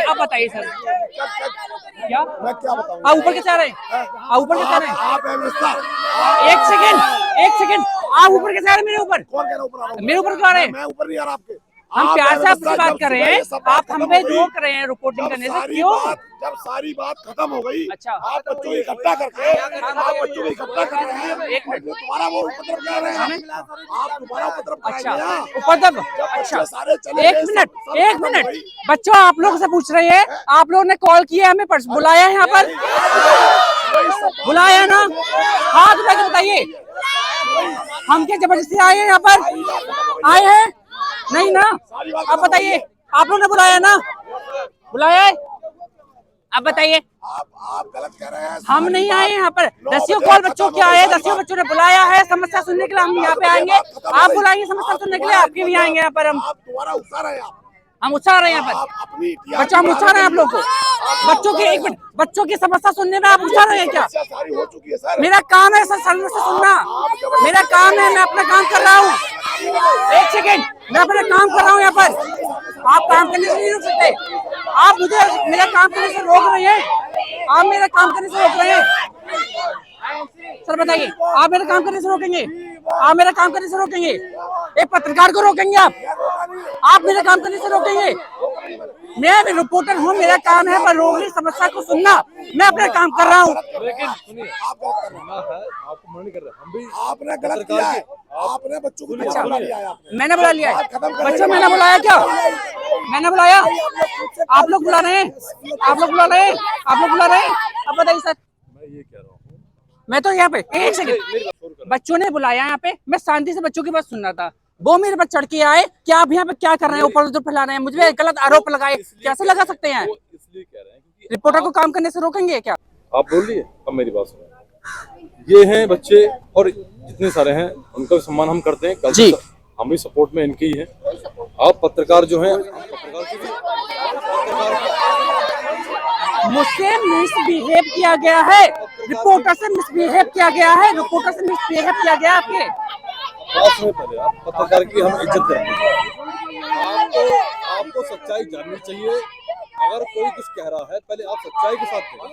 आप बताइए सर क्या मैं क्या बताऊं? आप ऊपर कैसे आ रहे हैं? आप ऊपर कैसे आ रहे हैं? आप है व्यवस्था। एक सेकंड आप ऊपर कैसे आ रहे हैं? मेरे ऊपर कौन कह रहा ऊपर आ रहा हूं? मेरे ऊपर क्यों आ रहे हैं? मैं ऊपर नहीं आ रहा आपके। हम आप प्यार है से आपसे व्यवस्था, बात जब कर रहे सुबह हैं, ये सब बात आप खत्म हम पे हो गई, रोक रहे हैं रिपोर्टिंग जब करने से, सारी क्यों? बात खत्म हो गई, अच्छा आप बच्चों को इकट्ठा करके आप बच्चों को इकट्ठा कर रहे हैं। एक मिनट। तुम्हारा वो उपद्रव कर रहे हैं, आप दोबारा उपद्रव अच्छा कराएंगे यहाँ। उपद्रव। जब अच्छा बच्चे सारे चले गए, सब एक खत्म हो मिनट गई। बच्चों आप लोगों से पूछ रहे हैं, आप लोगों ने कॉल किया हमें बुलाया है यहाँ पर, बुलाया है ना? हाथ उठा के बताइए, हम क्या जबरदस्ती आए हैं यहाँ पर? आए हैं नहीं ना? आप बताइए, आप लोगों ने बुलाया ना? बुलाया है? आप बताइए। आप गलत कह रहे हैं। हम नहीं आए यहाँ पर, 10 कॉल बच्चों के आए, 10 बच्चों ने बुलाया है समस्या सुनने के लिए, हम यहाँ पे आएंगे। आप बुलाएंगे समस्या सुनने के लिए, आपके भी आएंगे यहाँ पर। आप दोबारा उठा रहे हैं। हम उछा रहे हैं यहाँ पर, बच्चा हम उछा रहे हैं आप लोग को, बच्चों की एक मिनट, बच्चों की समस्या सुनने में आप उछा रहे हैं क्या? सारी हो चुकी है सर। मेरा काम है सर समस्या से सुनना, मेरा काम है, मैं अपना काम कर रहा हूँ। एक सेकेंड, मैं अपना काम कर रहा हूँ यहाँ पर, आप काम करने से नहीं रोक सकते। आप मुझे मेरा काम करने से रोक रहे हैं, आप मेरा काम करने से रोक रहे हैं। सर बताइए, आप मेरा काम करने से रोकेंगे? आप मेरा काम करने से रोकेंगे? एक पत्रकार को रोकेंगे आप मेरा काम करने से रोकेंगे? मैं भी रिपोर्टर हूँ, मेरा काम है रोगी समस्या को सुनना, मैं अपना काम कर रहा हूँ। लेकिन सुनिए, आपको मना नहीं कर रहे, हम भी आपने गलत किया है। आपने बच्चों को अच्छा बुला लिया है आपने। मैंने बुला लिया है बच्चों, मैंने बुलाया क्या? मैंने बुलाया? आप लोग बुला रहे हैं, आप लोग बुला रहे हैं, आप लोग बुला रहे हैं। अब बताइए सर, मैं ये कह रहा हूँ, मैं तो यहाँ पे एक सेकंड, बच्चों ने बुलाया यहाँ पे, मैं शांति से बच्चों की बात सुन रहा था, वो मेरे पर चढ़ के आए कि आप यहाँ पे क्या कर रहे हैं, ऊपर उधर फैला रहे हैं, मुझे गलत आरोप लगाए, कैसे लगा सकते हैं? इसलिए कह रहे हैं क्योंकि रिपोर्टर को काम करने से रोकेंगे क्या? आप बोलिए, अब मेरी बात सुनो। ये हैं बच्चे और जितने सारे हैं उनका भी सम्मान हम करते हैं, जी हम भी सपोर्ट में इनके ही हैं। आप पत्रकार जो हैं, मुझसे मिसबिहेव किया गया है, रिपोर्टर से मिसबिहेव किया गया है, रिपोर्टर से मिसबिहेव किया गया है आपके। बात में पहले आप पत्रकार की हम इज्जत करते हैं, आपको सच्चाई जाननी चाहिए। अगर कोई कुछ कह रहा है, पहले आप सच्चाई के साथ कहें।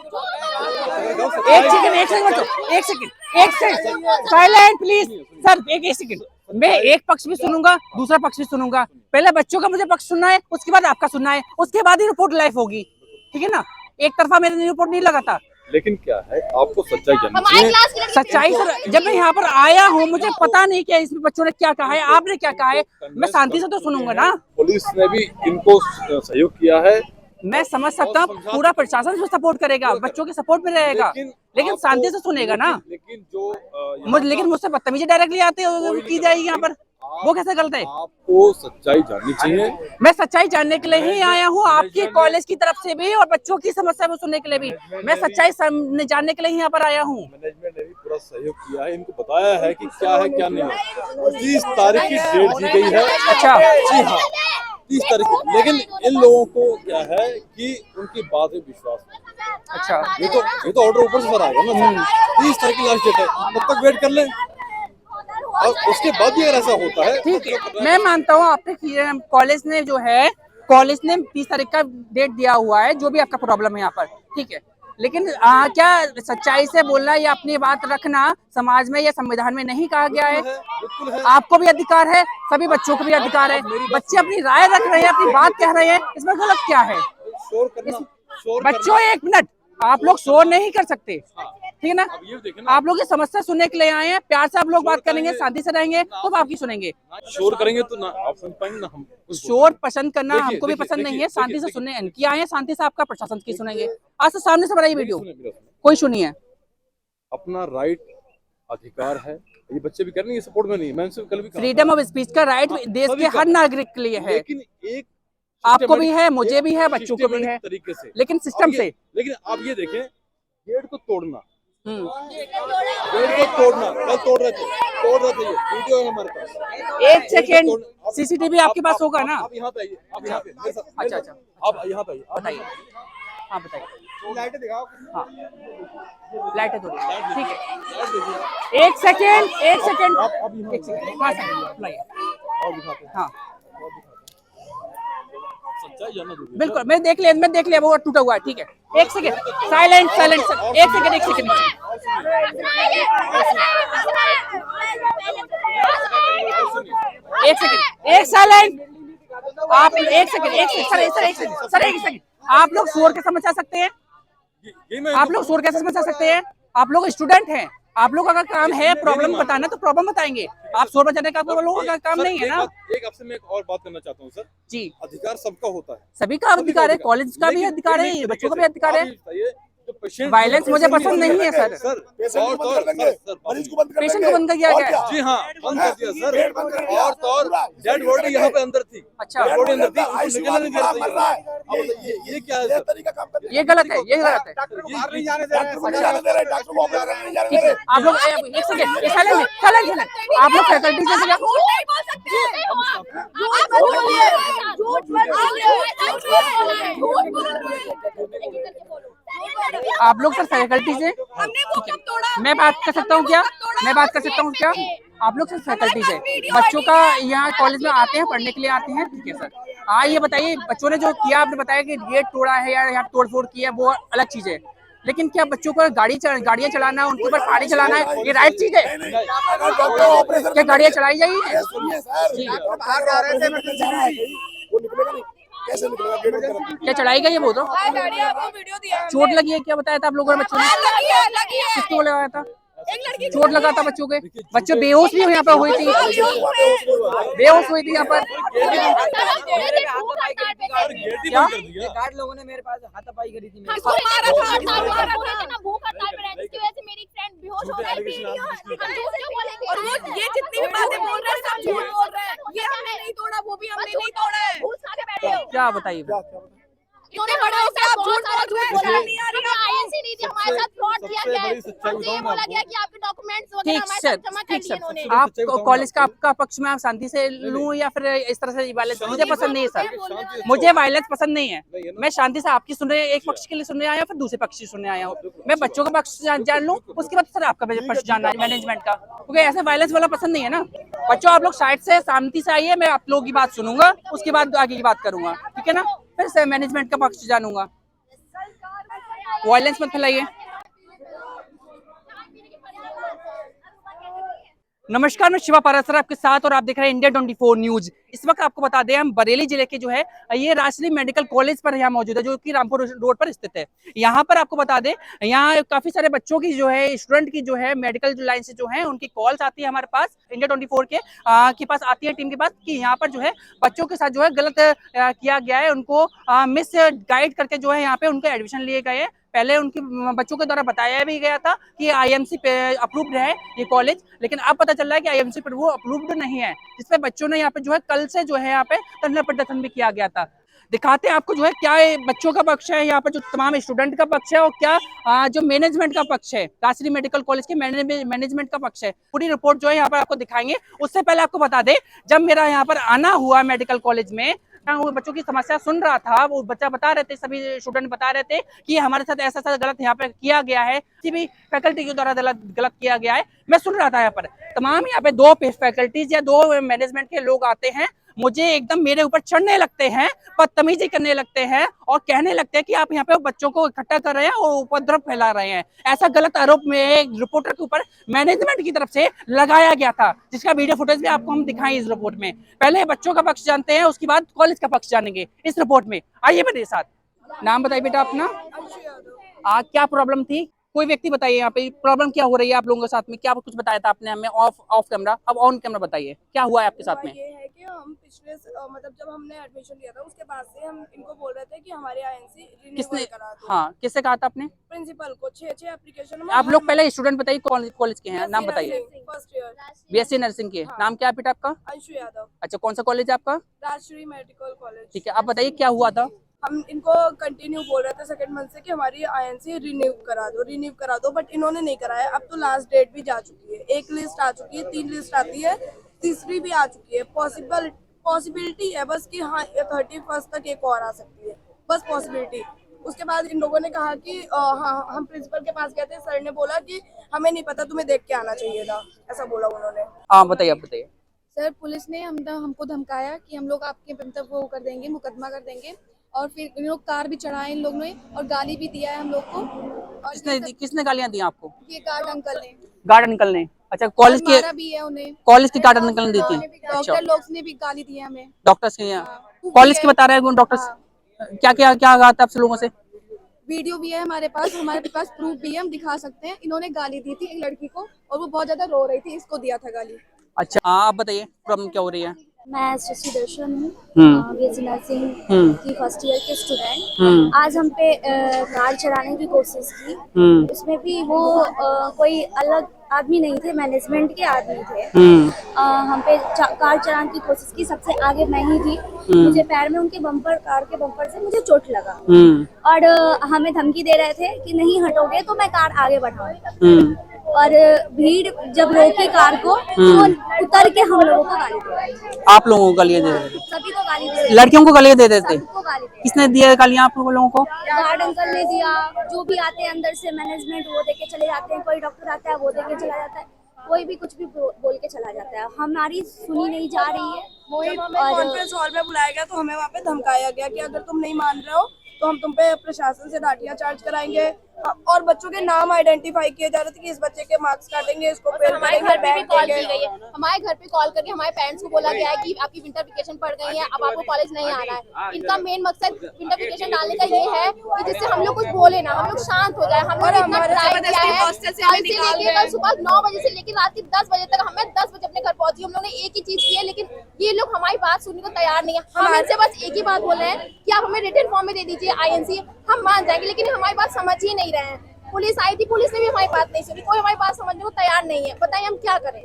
एक सेकंड साइलेंट प्लीज सर, एक सेकंड, मैं एक पक्ष भी सुनूंगा, दूसरा पक्ष भी सुनूंगा। पहले बच्चों का मुझे पक्ष सुनना है, उसके बाद आपका सुनना है, उसके बाद ही रिपोर्ट लाइव होगी, ठीक है ना? एक तरफा मेरे रिपोर्ट नहीं लगाता। लेकिन क्या है, आपको सच्चाई जाननी चाहिए। सच्चाई सर, जब मैं यहाँ पर आया हूँ मुझे पता नहीं कि इसमें बच्चों ने क्या कहा है, आपने क्या कहा है, मैं शांति से तो सुनूंगा ना। पुलिस ने भी इनको सहयोग किया है, मैं समझ सकता हूँ, पूरा प्रशासन भी सपोर्ट करेगा, बच्चों के सपोर्ट में रहेगा, लेकिन शांति से सुनेगा ना। लेकिन मुझसे बदतमीजी डायरेक्टली आते की जाएगी यहाँ पर, वो कैसे गलत है? आपको सच्चाई जाननी चाहिए। मैं सच्चाई जानने के लिए ही आया हूँ, आपके कॉलेज की तरफ से भी और बच्चों की समस्या को सुनने के लिए भी, मैं सच्चाई जानने के लिए यहाँ पर आया हूँ। मैनेजमेंट ने भी पूरा सहयोग किया है, इनको बताया है कि क्या है क्या नहीं है। 30 तारीख की डेट दी गई है। अच्छा जी हाँ, 30 तारीख की। लेकिन इन लोगों को क्या है कि उनकी बात में विश्वास नहीं। अच्छा, ये तो ऑर्डर ऊपर से सर आएगा ना। 30 तारीख की लास्ट डेट है, तब तक वेट कर लें और उसके बाद भी अगर ऐसा होता है, ठीक है, मैं मानता हूँ आपने कॉलेज ने जो है, कॉलेज ने 30 तारीख का डेट दिया हुआ है, जो भी आपका प्रॉब्लम है यहाँ पर, ठीक है, लेकिन क्या सच्चाई से बोलना या अपनी बात रखना समाज में या संविधान में नहीं कहा गया है? आपको भी अधिकार है, सभी बच्चों को भी अधिकार है, बच्चे अपनी राय रख रहे हैं, अपनी बात कह रहे हैं, इसमें गलत क्या है? बच्चों एक मिनट, आप लोग शोर नहीं कर सकते, ठीक है ना? आप लोग ये समस्या सुनने के लिए आए हैं, प्यार से आप लोग बात करेंगे, शांति से रहेंगे तो आपकी सुनेंगे। शोर करेंगे तो ना आप सुन पाएंगे ना हम। शोर पसंद करना हमको भी पसंद नहीं है, शांति से सुनने इनकी आए हैं, शांति से आपका प्रशासन की सुनेंगे। आज से सामने से बनाई वीडियो, कोई सुनिए। अपना राइट अधिकार है, ये बच्चे भी कर रहे हैं, सपोर्ट में नहीं, मैं कल भी फ्रीडम ऑफ स्पीच का राइट देश के हर नागरिक के लिए है, लेकिन एक आपको भी है, मुझे भी है, बच्चों को भी है, तरीके से, लेकिन सिस्टम से। लेकिन आप ये देखें, गेट को तोड़ना, गेट को तोड़ना, कल तोड़ रहे थे ये वीडियो है हमारे पास। एक सेकेंड, सीसीटीवी आपके पास होगा ना? आप यहाँ पे आइए, आप यहाँ पे, अच्छा, आप यहाँ पे आइए, बताइए। हाँ बताइए, लाइटें दिखाओ। हाँ लाइटें थोड़ी, ठीक है, एक सेकेंड, हाँ सर, और दिखाते हैं। हाँ सच्चाई जानना जरूरी है। बिल्कुल, मैं देख लिया वो टूटा हुआ है, ठीक है। एक सेकंड, साइलेंट साइलेंट, एक सेकंड एक सेकंड एक सेकंड, एक साइलेंट। आप एक सेकंड सर एक सेकंड, आप लोग शोर कैसे मचा सकते हैं? आप लोग शोर कैसे मचा सकते हैं? आप लोग स्टूडेंट हैं, आप लोग अगर काम है प्रॉब्लम बताना तो प्रॉब्लम बताएंगे। आप शोर बजाने का आप लोगों का काम नहीं है ना। एक आपसे मैं एक और बात करना चाहता हूँ सर जी, अधिकार सबका होता है, सभी का अधिकार है, कॉलेज का भी अधिकार है, बच्चों का भी अधिकार है। वायलेंस मुझे पसंद नहीं है सर। पेशेंट को बंद कर देंगे, मरीज को बंद कर पेशेंट देंगे। को बंद कर दिया और गया क्या? है। जी हाँ बंद कर दिया सर। गेट बंद कर दिया। और तो और डेड बॉडी यहाँ पे अंदर थी। अच्छा, डेड बॉडी अंदर थी, उनको आईसीयू निकलने नहीं दे मर रहा है। रही। ये क्या है ये सर? तरीका काम करने का। ये गलत है, ये गलत है। डॉक्टर को नहीं जाने दे रहे, डॉक्टर को ऑपरेट करने नहीं जाने दे ठीक है, रहे। आप लोग एक सेकंड, साइलेंट, आप लोग फैकल्टी से क्या आप लोग सर फैकल्टी से मैं बात कर सकता हूँ क्या? मैं बात कर सकता हूँ क्या? आप लोग सर फैकल्टी से बच्चों का यहाँ कॉलेज में आते हैं, पढ़ने के लिए आते हैं, ठीक है सर। हाँ ये बताइए, बच्चों ने जो किया, आपने बताया कि गेट तोड़ा है या यहाँ तोड़फोड़ की है, वो अलग चीज है, लेकिन क्या बच्चों को गाड़ियाँ चलाना, उनके ऊपर गाड़ी चलाना है, ये राइट चीज है? अगर डॉक्टर ऑपरेशन क्या गाड़ियाँ चलाई जाइए? सुनिए सर, डॉक्टर बाहर जा रहे थे, मैं जा रहा है, वो निकलेगा नहीं, कैसे निकलेगा? गेट बंद कर। क्या चलाई गई है वो तो? चोट लगी है क्या बताया था आप लोगों ने बच्चों ने? किसको लगाया था? चोट लगा था बच्चों के? बच्चे बेहोश भी यहाँ पे हुई थी, बेहोश हुई थी यहाँ पर। क्या गार्ड लोगों ने मेरे पास हाथापाई करी थी। और वो ये जितनी भी बातें बोल रहे हैं सब झूठ बोल रहे हैं। ये हमने नहीं तोड़ा, वो भी हमने नहीं तोड़ा है। क्या बताइए? इतने बड़े हो गए आप झूठ बोल रहे हैं। नहीं आ रही आईएनसी नहीं थी, हमारे साथ फ्रॉड किया गया है। हमसे ये बोला गया कि आपके डॉक्यूमेंट्स वगैरह ठीक हमारे सर, साथ जमा कर ठीक दिए सर, इन्होंने। आप कॉलेज का आपका पक्ष में आप शांति से लूं या फिर इस तरह से वायलेंस? मुझे पसंद नहीं है सर, मुझे वायलेंस पसंद नहीं है। मैं शांति से आपकी सुन रहे, एक पक्ष के लिए सुनने आया, फिर दूसरे पक्ष की सुनने आया हूँ। मैं बच्चों का पक्ष जान लूं, उसके बाद सर आपका पक्ष जानना है मैनेजमेंट का, क्योंकि ऐसे वायलेंस वाला पसंद नहीं है ना। बच्चों आप लोग साइड से शांति से आइए, मैं आप लोगों की बात सुनूंगा, उसके बाद आगे की बात करूंगा, ठीक है ना? फिर से मैनेजमेंट का पक्ष जानूंगा। वायलेंस मत फैलाइए। नमस्कार, मैं शिवा पारासर आपके साथ और आप देख रहे हैं इंडिया 24 न्यूज। इस वक्त आपको बता दें, हम बरेली जिले के जो है ये राजश्री मेडिकल कॉलेज पर यहाँ मौजूद है, जो कि रामपुर रोड पर स्थित है। यहाँ पर आपको बता दें, यहाँ काफी सारे बच्चों की जो है, स्टूडेंट की जो है, मेडिकल लाइन से जो है उनकी कॉल्स आती है हमारे पास, इंडिया 24 के पास आती है, टीम के पास, कि यहाँ पर जो है बच्चों के साथ जो है गलत किया गया है, उनको मिस गाइड करके जो है यहाँ पे उनको एडमिशन लिए गए हैं। पहले उनके बच्चों के द्वारा बताया भी गया था कि आईएमसी पे अप्रूव्ड है ये कॉलेज, लेकिन अब पता चल रहा है कि आईएमसी पर वो अप्रूव्ड नहीं है, जिसपे बच्चों ने यहाँ पे जो है कल से जो है यहाँ पे धरना प्रदर्शन भी किया गया था। दिखाते हैं आपको जो है क्या बच्चों का पक्ष है, यहाँ पर जो तमाम स्टूडेंट का पक्ष है, और क्या जो मैनेजमेंट का पक्ष है, राजश्री मेडिकल कॉलेज के मैनेजमेंट का पक्ष है। पूरी रिपोर्ट जो है यहाँ पर आपको दिखाएंगे। उससे पहले आपको बता दें, जब मेरा यहाँ पर आना हुआ मेडिकल कॉलेज में, वो बच्चों की समस्या सुन रहा था, वो बच्चा बता रहे थे, सभी स्टूडेंट बता रहे थे कि हमारे साथ ऐसा ऐसा गलत यहाँ पे किया गया है, किसी भी फैकल्टी के द्वारा गलत किया गया है। मैं सुन रहा था यहाँ पर तमाम यहाँ पे दो फैकल्टीज या दो मैनेजमेंट के लोग आते हैं, मुझे एकदम मेरे ऊपर चढ़ने लगते हैं, बदतमीजी करने लगते हैं और कहने लगते हैं कि आप यहाँ पे बच्चों को इकट्ठा कर रहे हैं और उपद्रव फैला रहे हैं। ऐसा गलत आरोप में एक रिपोर्टर के ऊपर मैनेजमेंट की तरफ से लगाया गया था, जिसका वीडियो फुटेज भी आपको हम दिखाएं इस रिपोर्ट में। पहले बच्चों का पक्ष जानते हैं, उसके बाद कॉलेज का पक्ष जानेंगे इस रिपोर्ट में। आइए मेरे साथ। नाम बताइए बेटा अपना। क्या प्रॉब्लम थी? कोई व्यक्ति बताइए यहाँ पे प्रॉब्लम क्या हो रही है आप लोगों के साथ में? क्या कुछ बताया था आपने हमें ऑफ कैमरा, अब ऑन कैमरा बताइए क्या हुआ है आपके साथ में? ये है कि हम पिछले मतलब जब हमने एडमिशन लिया था उसके बाद से हम इनको बोल रहे थे कि हमारे आईएनसी रिन्यूअल करा दो। हाँ, किससे कहा था आपने? प्रिंसिपल को 6 एप्लीकेशन। आप लोग पहले स्टूडेंट बताइए, कॉलेज के हैं, नाम बताइए। फर्स्ट ईयर बीएससी नर्सिंग के। नाम क्या है बेटा आपका? अंशु यादव। अच्छा, कौन सा कॉलेज है आपका? Rajshree medical college. ठीक है, आप बताइए क्या हुआ था? हम इनको कंटिन्यू बोल रहे थे सेकंड मंथ से कि हमारी आईएनसी रिन्यू करा दो, बट इन्होंने नहीं कराया। अब तो लास्ट डेट भी जा चुकी है, एक लिस्ट आ चुकी है, 3 लिस्ट आती है, तीसरी भी आ चुकी है। पॉसिबिलिटी है बस कि हाँ 31 तक एक और आ सकती है, बस पॉसिबिलिटी। उसके बाद इन लोगों ने कहा कि हाँ, हम प्रिंसिपल के पास गए थे, सर ने बोला कि हमें नहीं पता, तुम्हें देख के आना चाहिए था, ऐसा बोला उन्होंने। हाँ बताइए, आप बताइए। सर पुलिस ने हमको धमकाया कि हम लोग आपके मतलब वो कर देंगे, मुकदमा कर देंगे। और फिर इन लोग कार भी चढ़ाए इन लोगों ने और गाली भी दिया है हम लोग को। और किसने गालियां दी आपको? ये गार्ड अंकल ने गार्ड अंकल ने? अच्छा, कॉलेज के मारा भी है उन्हें। कॉलेज के गार्ड अंकल ने दी थी? अच्छा, डॉक्टर लोग ने भी गाली दी है हमें। डॉक्टर से यहाँ हाँ। कॉलेज के बता रहे हैं डॉक्टर्स? क्या क्या क्या कहा था आप लोगों से? वीडियो भी है हमारे पास प्रूफ भी है, हम दिखा सकते हैं। इन्होंने गाली दी थी एक लड़की को और वो बहुत ज्यादा रो रही थी, इसको दिया था गाली। अच्छा, हाँ, आप बताइए प्रॉब्लम क्या हो रही है? मैं शशि दर्शन हूँ, हम्म बीएससी नर्सिंग की फर्स्ट ईयर के स्टूडेंट। हम्म आज हम पे कार चलाने की कोशिश की, हम्म उसमें भी वो कोई अलग आदमी नहीं थे, मैनेजमेंट के आदमी थे। हम्म हम पे कार चलाने की कोशिश की, सबसे आगे मैं ही थी। मुझे पैर में उनके कार के बम्पर से मुझे चोट लगा और हमें धमकी दे रहे थे कि नहीं हटोगे तो मैं कार आगे बढ़ाऊंगा। और भीड़ जब रोकी कार को तो उतर के हम लोगों को गाली दे रहे थे। आप लोगों को गालियां दे रहे थे? सभी को गाली दे रहे थे। लड़कियों को गालियां दे देते? सबको गाली दे रहे थे। किसने दिया गालियां आप लोगों को? गार्ड अंकल ने दिया, जो भी आते हैं अंदर से मैनेजमेंट वो देके चले जाते हैं, कोई डॉक्टर आता है वो देके चला जाता है, कोई भी कुछ भी बोल के चला जाता है। हमारी सुनी नहीं जा रही है। वही कॉन्फ्रेंस हॉल में बुलाया गया तो हमें वहाँ पे धमकाया गया कि अगर तुम नहीं मान रहे हो तो हम तुम पे प्रशासन से लाठियां चार्ज कराएंगे। और बच्चों के नाम आइडेंटिफाई किए जा रहे थे कि इस बच्चे के मार्क्स काटेंगे, इसको फेल हमारे करेंगे, घर पे भी बैन कॉल की देंगे। गई है, हमारे घर पे कॉल करके हमारे पेरेंट्स को बोला गया है कि आपकी विंटर वेकेशन पड़ गई है, अब आपको कॉलेज नहीं आना है। इनका मेन मकसद विंटर वेकेशन डालने का ये है कि जिससे हम लोग कुछ बोले ना, हम लोग शांत हो जाए। हम लोग इतना ट्राई किया है, कल से लेके कल सुबह 9 बजे से लेकर रात के 10 बजे तक, हमें 10 बजे अपने घर पहुंची। हम लोग ने एक ही चीज की है, लेकिन ये लोग हमारी बात सुनने को तैयार नहीं है। हम इनसे बस एक ही बात बोल रहे हैं कि आप हमें रिटन फॉर्म में दे दीजिए INC, हम मान जाएंगे, लेकिन हमारी बात समझ ही नहीं रहे हैं। पुलिस आई थी, पुलिस ने भी हमारी बात नहीं सुनी, कोई हमारी बात समझने को तैयार नहीं है। बताइए हम क्या करें?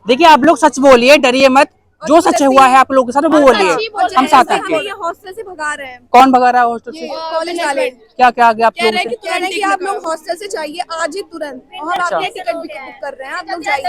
देखिए, आप लोग सच बोलिए, डरिए मत। जो सच हुआ है आप लोगों के साथ वो बोलिए, हम साथ हैं। ये हॉस्टल से भगा रहे हैं, कौन भगा रहा है हॉस्टल से? कॉलेज वाले क्या क्या आगे आप कह लोगों रहे हैं से? कि तुरंत कि आप लोग हॉस्टल से चाहिए आज ही तुरंत, और अच्छा। आपके टिकट भी बुक कर रहे हैं, आप लोग जाइए।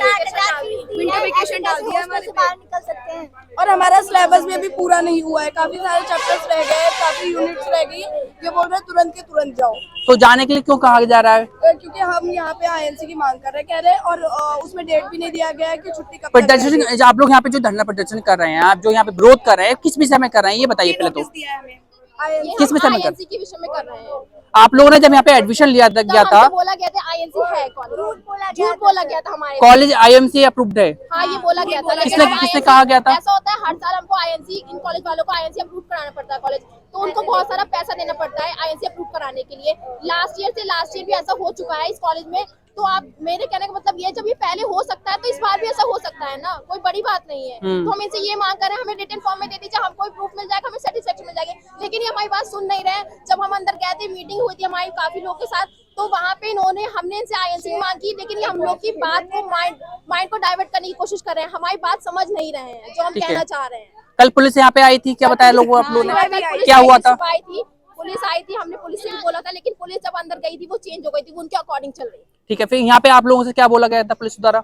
विंटर वेकेशन डाल दिया हमारे पे। बाहर निकल सकते हैं। और हमारा सिलेबस भी अभी पूरा नहीं हुआ है, काफी सारे चैप्टर्स रह गए, काफी यूनिट्स रह गई। ये बोल रहे हैं तुरंत के तुरंत जाओ। तो जाने के लिए क्यों कहा जा रहा है? क्योंकि हम यहाँ पे INC की मांग कर रहे हैं, कह रहे हैं, और उसमें डेट भी नहीं दिया गया है कि छुट्टी कब तक प्रदर्शन, रहेगी। आप लोग यहाँ पे जो धरना प्रदर्शन कर रहे हैं, आप जो यहाँ पे विरोध कर रहे हैं, किस विषय में कर रहे हैं ये बताइए पहले तो। नोटिस दिया है हमें ये किस हम विषय में कर? INC के विषय में कर रहे हैं। आप लोगों ने जब यहाँ पे एडमिशन लिया गया था, हमसे बोला गया था INC है कॉलेज, झूठ बोला गया था हमारे। कॉलेज IMC अप्रूव्ड है? हाँ, ये बोला गया था। किसने किसने कहा गया था? ऐसा होता है, हर साल हमको INC, इन कॉलेज वालों को INC अप्रूव कराना पड़ता है कॉलेज, तो उनको बहुत सारा पैसा देना पड़ता है INC अप्रूव कराने के लिए। लास्ट ईयर भी ऐसा हो चुका है इस कॉलेज में। तो आप, मेरे कहने का मतलब ये, जब ये पहले हो सकता है तो इस बार भी ऐसा हो सकता है ना, कोई बड़ी बात नहीं है। तो हम इनसे ये मांग कर रहे हैं, हमें रिटन फॉर्म में दे दीजिए, हमको प्रूफ मिल जाएगा, हमें सेटिस्फेक्शन मिल जाएगी। लेकिन ये हमारी बात सुन नहीं रहे हैं। जब हम अंदर गए थे, मीटिंग हुई थी हमारी काफी लोगों के साथ, तो वहाँ पे हमने इनसे INC की मांग की, लेकिन ये हम लोग की बात को माइंड को डाइवर्ट करने की कोशिश कर रहे हैं। हमारी बात समझ नहीं रहे हैं जो हम कहना चाह रहे हैं। कल पुलिस यहाँ पे आई थी, क्या बताया लोगों आप लोगों ने, क्या हुआ था? पुलिस आई थी, हमने पुलिस से भी बोला था, लेकिन पुलिस जब अंदर गई थी वो चेंज हो गई थी, वो उनके अकॉर्डिंग चल रही। ठीक है, फिर यहाँ पे आप लोगों से क्या बोला गया था पुलिस द्वारा?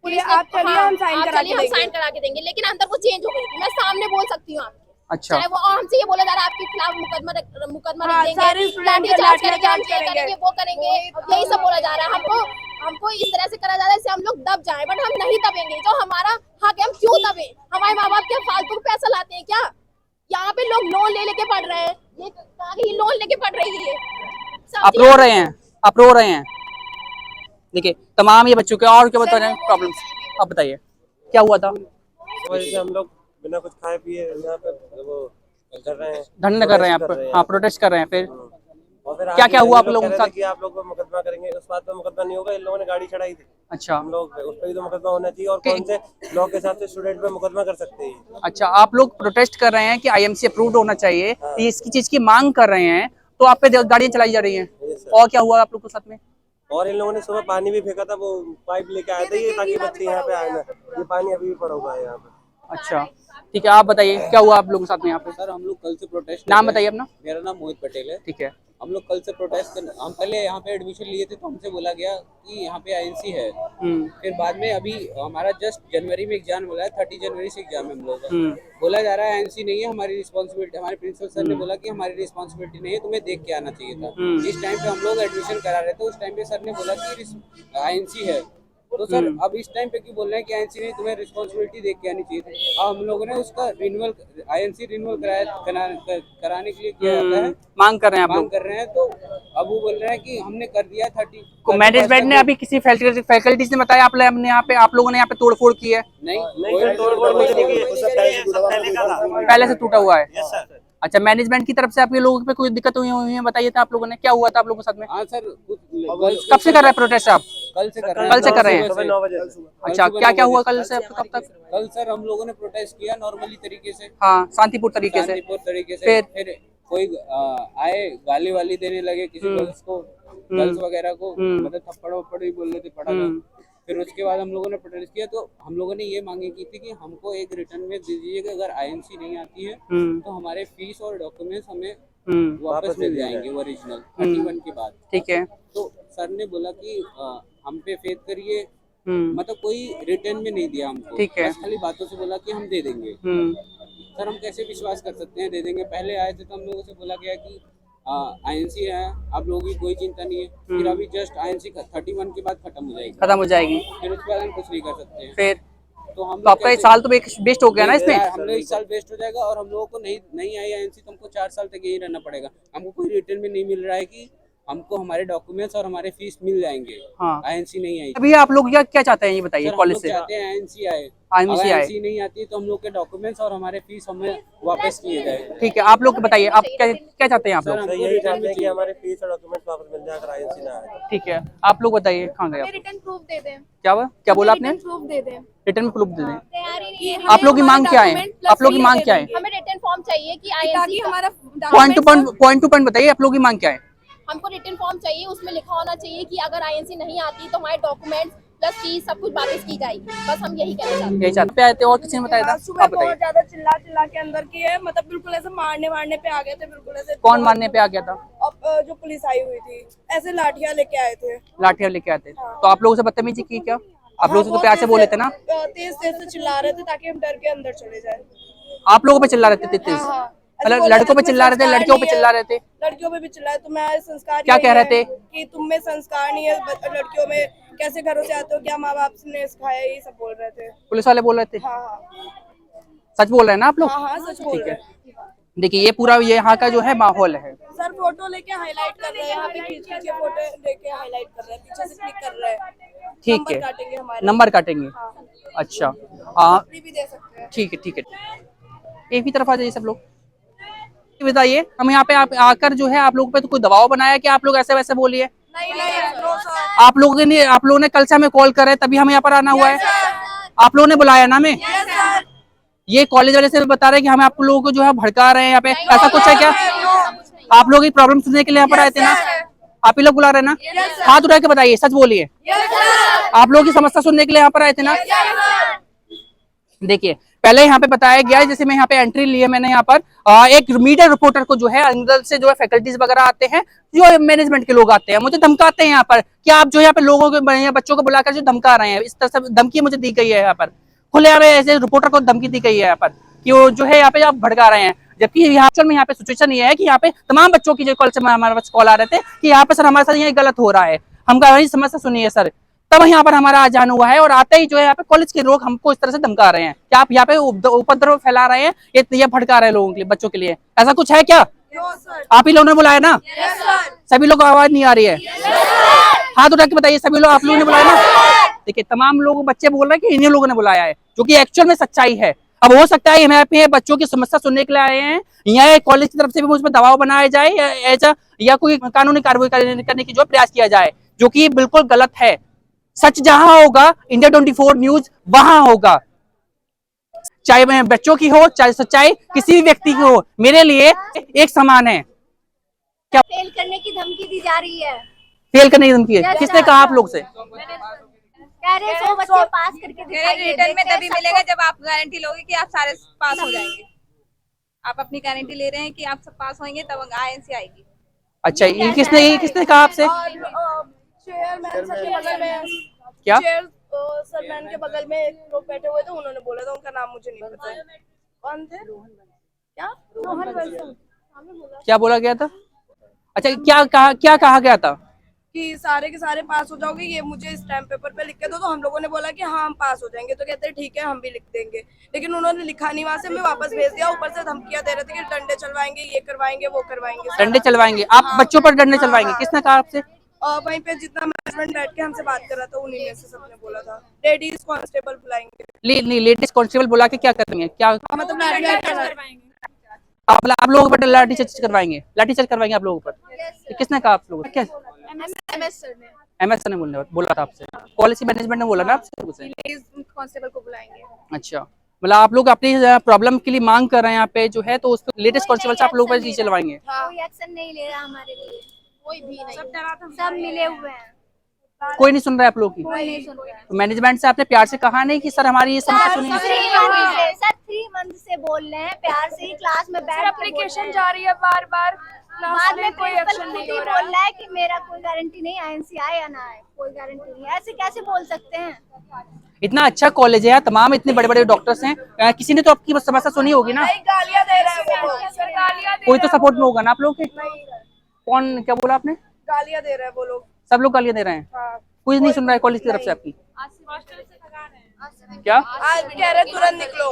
पुलिस आप चलिए, हम साइन करा के देंगे, लेकिन अंदर वो चेंज हो गई थी। मैं सामने बोल सकती हूँ आपको। अच्छा, चाहे वो, और हमसे ये बोला जा रहा है आपके खिलाफ मुकदमा हाँ, लिख सारे देंगे, स्टूडेंट लाठी को चार्ज लाठी करेंगे, हम चार्ज ये करेंगे। करेंगे, वो करेंगे, यही सब बोला जा रहा है। हमको इस तरह से करा जा रहा है, इससे हम लोग दब जाए, बट हम नहीं दबेंगे। जो हमारा हक है, हम क्यों दबे? हमारे माँ बाप क्या फालतू पैसा लाते हैं क्या? यहाँ पे लोग लोन ले के पढ़ रहे हैं, ये लोन लेके पढ़ रही है। आप रो रहे हैं, आप रो रहे हैं। देखिए, तमाम ये बच्चों के और क्या बता रहे हैं प्रॉब्लम्स, आप बताइए क्या हुआ था? वजह से हम लोग बिना कुछ खाए पिए यहाँ पे वो कर रहे हैं, धरना कर रहे हैं आप? हाँ, प्रोटेस्ट कर रहे हैं। फिर और फिर क्या क्या हुआ आप लोगों के साथ? कि आप लोग पे मुकदमा करेंगे, उस बात पे मुकदमा नहीं होगा। इन लोगों ने गाड़ी चढ़ाई थी, अच्छा, हम लोग उस पर भी तो मुकदमा होना चाहिए। और कौन से लॉ के हिसाब से स्टूडेंट पे मुकदमा कर सकते हैं? अच्छा, आप लोग प्रोटेस्ट कर रहे हैं कि IMC अप्रूव्ड होना चाहिए, ये इसकी चीज की मांग कर रहे हैं, तो आप पे गाड़ियां चलाई जा रही हैं। और क्या हुआ आप लोग के साथ में? और इन लोगों ने सुबह पानी भी फेंका था, वो पाइप लेके आए थे ये, ताकि बच्चे यहाँ पे आए ना। ये पानी अभी भी पड़ा हुआ है यहाँ पे। अच्छा, ठीक है, आप बताइए क्या हुआ आप लोगों के साथ में यहाँ पे? सर, हम लोग कल से प्रोटेस्ट, नाम बताइए अपना। मेरा नाम मोहित पटेल है। ठीक है, हम लोग कल से प्रोटेस्ट कर, हम पहले यहाँ पे एडमिशन लिए थे तो हमसे बोला गया कि यहाँ पे INC है। फिर बाद में अभी हमारा जस्ट जनवरी में एग्जाम बोला है, 30 जनवरी से एग्जाम है हम लोगों का। बोला जा रहा है INC नहीं है, हमारी रिस्पॉन्सिबिलिटी। हमारे प्रिंसिपल सर ने बोला कि हमारी रिस्पॉन्सिबिलिटी नहीं है, तुम्हें देख के आना चाहिए था। जिस टाइम पे हम लोग एडमिशन करा रहे थे, उस टाइम पे सर ने बोला कि INC है। तो सर अब इस टाइम पे क्यों बोल रहे हैं कि आईएनसी ने तुम्हें रिस्पॉन्सिबिलिटी देख के आनी चाहिए थी। अब हम लोगों ने उसका रिन्यूअल आईएनसी रिन्यूअल कराने के लिए किया जाता है, मांग कर रहे हैं आप मांग लोग। कर रहे हैं। तो अब वो बोल रहे हैं कि हमने कर दिया 30 मैनेजमेंट ने अभी किसी फैकल्टीज ने बताया आप लोगों ने यहाँ पे तोड़फोड़ की है? नहीं तोड़-फोड़ कुछ नहीं की है, सब पहले का था। पहले से टूटा हुआ है। Yes sir. अच्छा, मैनेजमेंट की तरफ से आपके लोगों पे कोई दिक्कत हुई है? बताइए था आप लोगों ने, क्या हुआ था आप लोगों के साथ में? हाँ सर, कब से कर रहे हैं प्रोटेस्ट आप? कल से कर रहे हैं। कल से कर रहे हैं? सुबह 9 बजे से। अच्छा, क्या क्या हुआ कल से कब तक? कल सर हम लोगों ने प्रोटेस्ट किया नॉर्मली तरीके से, हाँ, शांतिपूर्ण तरीके से। फिर कोई आए गाली वाली देने लगे किसी गर्ल्स वगैरह को, मतलब थप्पड़ वप्पड़ भी बोल रहे थे, पड़ा था। फिर उसके बाद हम लोगों ने प्रोटेस्ट किया। तो हम लोगों ने ये मांगे की थी कि हमको एक रिटर्न में दे दीजिएगा, अगर आईएनसी नहीं आती है तो हमारे फीस और डॉक्यूमेंट्स हमें वापस मिल जाएंगे ओरिजिनल 31 के बाद। ठीक है। तो सर ने बोला कि हम पे फेथ करिए, मतलब कोई रिटर्न में नहीं दिया हमको, ठीक है। बस खाली बातों से बोला कि हम दे देंगे। सर हम कैसे विश्वास कर सकते हैं दे देंगे? पहले आए थे तो हम लोगों से बोला गया कि आईएनसी है, आप लोगों की कोई चिंता नहीं है। फिर अभी जस्ट आईएनसी 31 के बाद खत्म हो जाएगी, फिर उसके बाद हम कुछ नहीं कर सकते हैं। फिर तो हम तो आपका इस साल तो वेस्ट हो गया ना इसमें? हम लोग इस साल वेस्ट हो जाएगा, और हम लोगों को नहीं आई आईएनसी तो हमको 4 साल तक यही रहना पड़ेगा। हमको कोई रिटर्न में नहीं मिल रहा है कि हमको हमारे डॉक्यूमेंट्स और हमारे फीस मिल जाएंगे। हाँ। आईएनसी नहीं आई। अभी आप लोग क्या चाहते हैं ये बताइए कॉलेज से? चाहते हैं आईएनसी आए। आईएनसी आए। आईएनसी नहीं आती तो हम लोग के डॉक्यूमेंट्स और हमारे फीस हमें वापस किए जाए। ठीक है, आप लोग बताइए आप क्या चाहते हैं आप लोग? सर यही चाहते हैं कि हमारे फीस और डॉक्यूमेंट्स वापस मिल जाए अगर आईएनसी ना आए। ठीक है, आप लोग बताइए कहाँ गए आप? रिटर्न प्रूफ दे दें। क्या बोला आपने? प्रूफ दे दें। रिटर्न प्रूफ दे दें। तैयारी नहीं है। आप लोग की मांग क्या है? आप लोग की मांग क्या है? हमें रिटर्न फॉर्म चाहिए कि आईएनसी हमारा पॉइंट टू पॉइंट बताइए, आप लोग की मांग क्या है? हमको रिटर्न फॉर्म चाहिए, उसमें लिखा होना चाहिए कि अगर आईएनसी नहीं आती तो हमारे डॉक्यूमेंट्स प्लस फीस सब कुछ वापस की जाएगी। बस हम यही कहना चाहते हैं। यही चाहते आए थे और किसी ने बताया था? सुबह आप बहुत बताइए। ज्यादा चिल्ला के अंदर की है, मतलब बिल्कुल ऐसे मारने पे आ गए थे, बिल्कुल ऐसे। कौन मारने पे आ गया था? अब जो पुलिस आई हुई थी ऐसे लाठियां लेके आए थे। लाठियां लेके आते? तो आप लोगों से बदतमीजी की क्या? आप लोग से तो प्यार से बोले थे ना? तेज से चिल्ला रहे थे ताकि हम डर के अंदर चले जाए। आप लोगों पे चिल्ला रहे थे तेज? लड़कों पे चिल्ला रहे थे, लड़कियों पे चिल्ला रहे थे? लड़कियों पे भी चिल्लाए। तुम्हें संस्कार क्या कह रहे थे? कि तुम में संस्कार नहीं है, लड़कियों में कैसे घरों से आते हो, क्या माँ बाप ने सिखाया, ये सब बोल रहे थे। पुलिस वाले बोल रहे थे? हाँ, सच बोल रहे हैं ना आप लोग? हाँ सच बोल रहे हैं। देखिए ये पूरा ये यहाँ का जो है माहौल है। सर फोटो लेके हाईलाइट कर रहे हैं, यहाँ पे खींच के फोटो लेके हाईलाइट कर रहे हैं, पीछे से क्लिक कर रहे हैं। ठीक है, काटेंगे हमारे नंबर काटेंगे। अच्छा भी दे सकते हैं। ठीक है। एक ही तरफ आ जाइए सब लोग। बताइए, हम यहाँ पे आकर जो है आप लोगों पे तो कोई दबाव बनाया कि आप लोग ऐसे वैसे बोलिए? नहीं आप लोगों ने कल से हमें कॉल करे तभी हमें यहाँ पर आना हुआ है? आप लोगों ने बुलाया ना हमें? ये कॉलेज वाले से बता रहे हैं कि हम आप लोगों को जो है भड़का रहे हैं यहाँ पे, ऐसा कुछ है क्या? आप लोग की प्रॉब्लम सुनने के लिए यहाँ पर आए थे ना? आप ही लोग बुला रहे हैं ना? हाथ उठा के बताइए, सच बोलिए। आप लोगों की समस्या सुनने के लिए यहाँ पर आए थे ना? देखिए पहले यहाँ पे बताया गया है, जैसे मैं यहाँ पे एंट्री ली है मैंने, यहाँ पर एक मीडिया रिपोर्टर को जो है अंदर से जो है फैकल्टीज वगैरह आते हैं, जो मैनेजमेंट के लोग आते हैं, मुझे धमकाते हैं यहाँ पर कि आप जो यहाँ पे लोगों के बच्चों को बुलाकर जो धमका रहे हैं, इस तरह से धमकी मुझे दी गई है यहाँ पर। खुले ऐसे रिपोर्टर को धमकी दी गई है यहाँ पर कि वो जो है यहाँ पे आप भड़का रहे हैं, जबकि यहाँ पे सिचुएशन ये है कि यहाँ पे तमाम बच्चों की जो कल से हमारे पास कॉल आ रहे थे कि यहाँ पे सर हमारे साथ ये गलत हो रहा है, हमका वही समस्या सुनिए सर। तब यहाँ पर हमारा आजान हुआ है और आते ही जो है यहाँ पे कॉलेज के लोग हमको इस तरह से धमका रहे हैं कि आप यहाँ पे उपद्रव फैला रहे हैं, ये भड़का रहे हैं लोगों के लिए, बच्चों के लिए। ऐसा कुछ है क्या? आप ही लोगों ने बुलाया ना? सभी लोग आवाज नहीं आ रही है? हाथ उठा के बताइए, सभी लोग आप लोगों ने बुलाया ना? देखिए तमाम लोग बच्चे बोल रहे हैं कि इन्हीं लोगों ने बुलाया है, जो कि एक्चुअल में सच्चाई है। अब हो सकता है यहाँ पे बच्चों की समस्या सुनने के लिए आए हैं, या कॉलेज की तरफ से भी मुझ पर दबाव बनाया जाए या कोई कानूनी कार्रवाई करने की जो प्रयास किया जाए, जो कि बिल्कुल गलत है। सच जहां होगा, इंडिया 24 न्यूज वहां होगा, चाहे वह बच्चों की हो चाहे सच्चाई किसी भी व्यक्ति की हो, मेरे लिए एक समान है। क्या फेल करने की धमकी दी जा रही है? फेल करने की धमकी है? किसने कहा आप लोग से? कह रहे 100 बच्चे पास करके दिखाइए। रिटर्न में तभी मिलेगा जब आप गारंटी लोगे कि आप सारे पास हो जाएंगे। आप अपनी गारंटी ले रहे हैं कि आप सब पास होंगे तब आईएनसी आएगी। अच्छा, ये किसने कहा आपसे? चेयरमैन सर के बगल में क्या? सरमैन के बगल में एक लोग बैठे हुए थे, उन्होंने बोला था, उनका नाम मुझे नहीं पता है। कौन थे? क्या रोहन? क्या बोला गया था? अच्छा क्या कहा गया था? कि सारे के सारे पास हो जाओगे, ये मुझे स्टैम्प पेपर पे लिख के दो। तो हम लोगों ने बोला कि हाँ हम पास हो जाएंगे, तो कहते हैं ठीक है हम भी लिख देंगे, लेकिन उन्होंने लिखा नहीं, वहाँ से हमें वापस भेज दिया। ऊपर से धमकियां दे रहे थे कि डंडे चलवाएंगे, ये करवाएंगे, वो करवाएंगे। डंडे चलवाएंगे आप? हाँ। बच्चों पर डंडे चलवाएंगे? किसने कहा आपसे? और वहीं पे जितना मैनेजमेंट बैठ के हमसे बात कर रहा था, उन्हीं में से सबने बोला था लेडीज कांस्टेबल बुलाएंगे। नहीं, लेडीज कांस्टेबल बुला के क्या करेंगे? क्या मतलब करवाएंगे। आप लोगों पर लाठी चार्ज करवाएंगे? लाठी चार्ज करवाएंगे आप लोगों पर? तो किसने कहा आप लोगों को? क्या MS सर ने बोला था आपसे? कॉलेज की मैनेजमेंट ने बोला ना आपसे? कांस्टेबल को बुलाएंगे। अच्छा, मतलब आप लोग अपनी प्रॉब्लम के लिए मांग कर रहे हैं यहाँ पे जो है, तो उस लेटेस्ट कांस्टेबल से आप लोग पर चलवाएंगे? कोई एक्शन नहीं ले रहा हमारे लिए, कोई भी नहीं। सब मिले हुए हैं, कोई नहीं सुन रहा है आप लोग की? कोई नहीं सुन रहा है। तो मैनेजमेंट से आपने प्यार से कहा नहीं कि सर हमारी ये समस्या सुनिए? सर 3 मंथ से बोल रहे हैं, प्यार से ही क्लास में बैठ के एप्लीकेशन जारी है बार बार, बाद में कोई एक्शन नहीं हो रहा। बोल रहा है कि मेरा कोई गारंटी नहीं, INC आए या ना आए कोई गारंटी नहीं। ऐसे कैसे बोल सकते हैं? इतना अच्छा कॉलेज है, तमाम इतने बड़े बड़े डॉक्टर्स हैं, किसी ने तो आपकी समस्या सुनी होगी ना? गालियां दे रहे हैं वो, सर गालियां दे कोई तो सपोर्ट में होगा ना आप लोग के? कौन, क्या बोला आपने? गालियां दे रहे हैं वो लोग। सब लोग गालियां दे रहे हैं? हाँ। कोई नहीं सुन रहा है कॉलेज की तरफ से आपकी? क्या आज कह रहे तुरंत निकलो,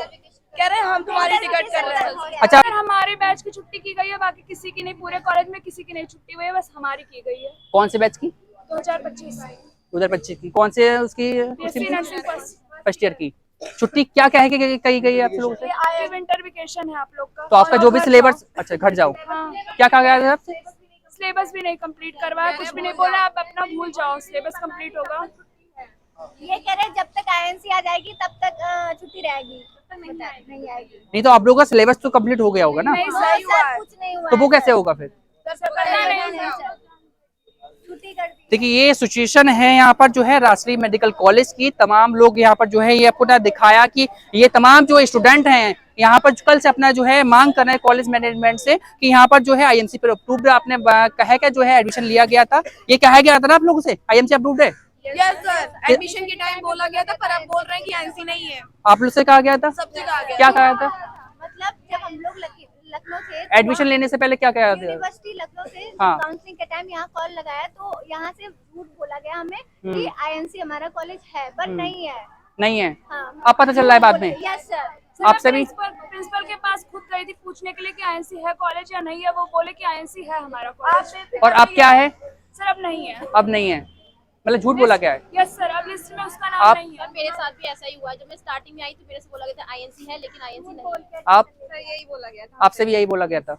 कह रहे हम तुम्हारी टिकट कर रहे हैं। अच्छा, हमारे बैच की छुट्टी की गई है, बाकी किसी की नहीं, पूरे कॉलेज में किसी की नहीं छुट्टी हुई है, बस हमारी की गई है। कौन से बैच की? 2025 उधर बच्चे की कौन से उसकी? नर्सिंग फर्स्ट ईयर की छुट्टी क्या क्या है कि कही गई है आप लोगों से? ये विंटर वेकेशन है आप लोग का। तो आपका जो भी सिलेबस, अच्छा घर जाओ, हाँ। क्या कहा गया था आपसे? सिलेबस भी नहीं कंप्लीट करवाया, कुछ भी नहीं बोला, आप अपना भूल जाओ, सिलेबस कंप्लीट होगा। ये कह रहे जब तक INC आ जाएगी तब तक छुट्टी रहेगी, नहीं आएगी। नहीं तो आप लोगों का सिलेबस तो कंप्लीट हो गया होगा ना? नहीं सर, हुआ है। कुछ नहीं हुआ तो वो है, कैसे होगा फिर? सर। छुट्टी कर दी। देखिए ये सिचुएशन है यहाँ पर जो है राजश्री मेडिकल कॉलेज की। तमाम लोग यहाँ पर जो है ये आपको दिखाया कि ये तमाम जो स्टूडेंट हैं यहाँ पर कल से अपना जो है मांग कर रहे हैं कॉलेज मैनेजमेंट से कि यहाँ पर जो है IMC पर अप्रूव्ड आपने कहा क्या जो है एडमिशन लिया गया था, ये कहा गया था ना आप लोगों से IMC अप्रूव्ड है? यस सर, एडमिशन के टाइम बोला गया था, पर आप बोल रहे हैं कि INC नहीं है। आप लोग से कहा गया था? सबसे कहा गया। क्या कहा था? मतलब जब हम लोग लखनऊ थे, एडमिशन लेने से पहले क्या कहा था? यूनिवर्सिटी लखनऊ से हाँ। काउंसलिंग के टाइम यहाँ कॉल लगाया तो यहाँ से झूठ बोला गया हमें कि INC हमारा कॉलेज है, पर नहीं है। नहीं है? हाँ। अब पता चल रहा है बाद में? Yes sir. आपसे भी? प्रिंसिपल के पास खुद गई थी पूछने के लिए कि INC है कॉलेज या नहीं है, वो बोले कि INC है हमारा कॉलेज। और अब क्या है? सर अब नहीं है। अब नहीं है मतलब झूठ बोला गया है? यस सर, अब लिस्ट में उसका नाम आप- नहीं है। और मेरे साथ भी ऐसा ही हुआ, जब मैं स्टार्टिंग में आई तो मेरे से बोला गया था INC है, लेकिन INC नहीं है। आप यही बोला गया था। आपसे भी यही बोला गया था?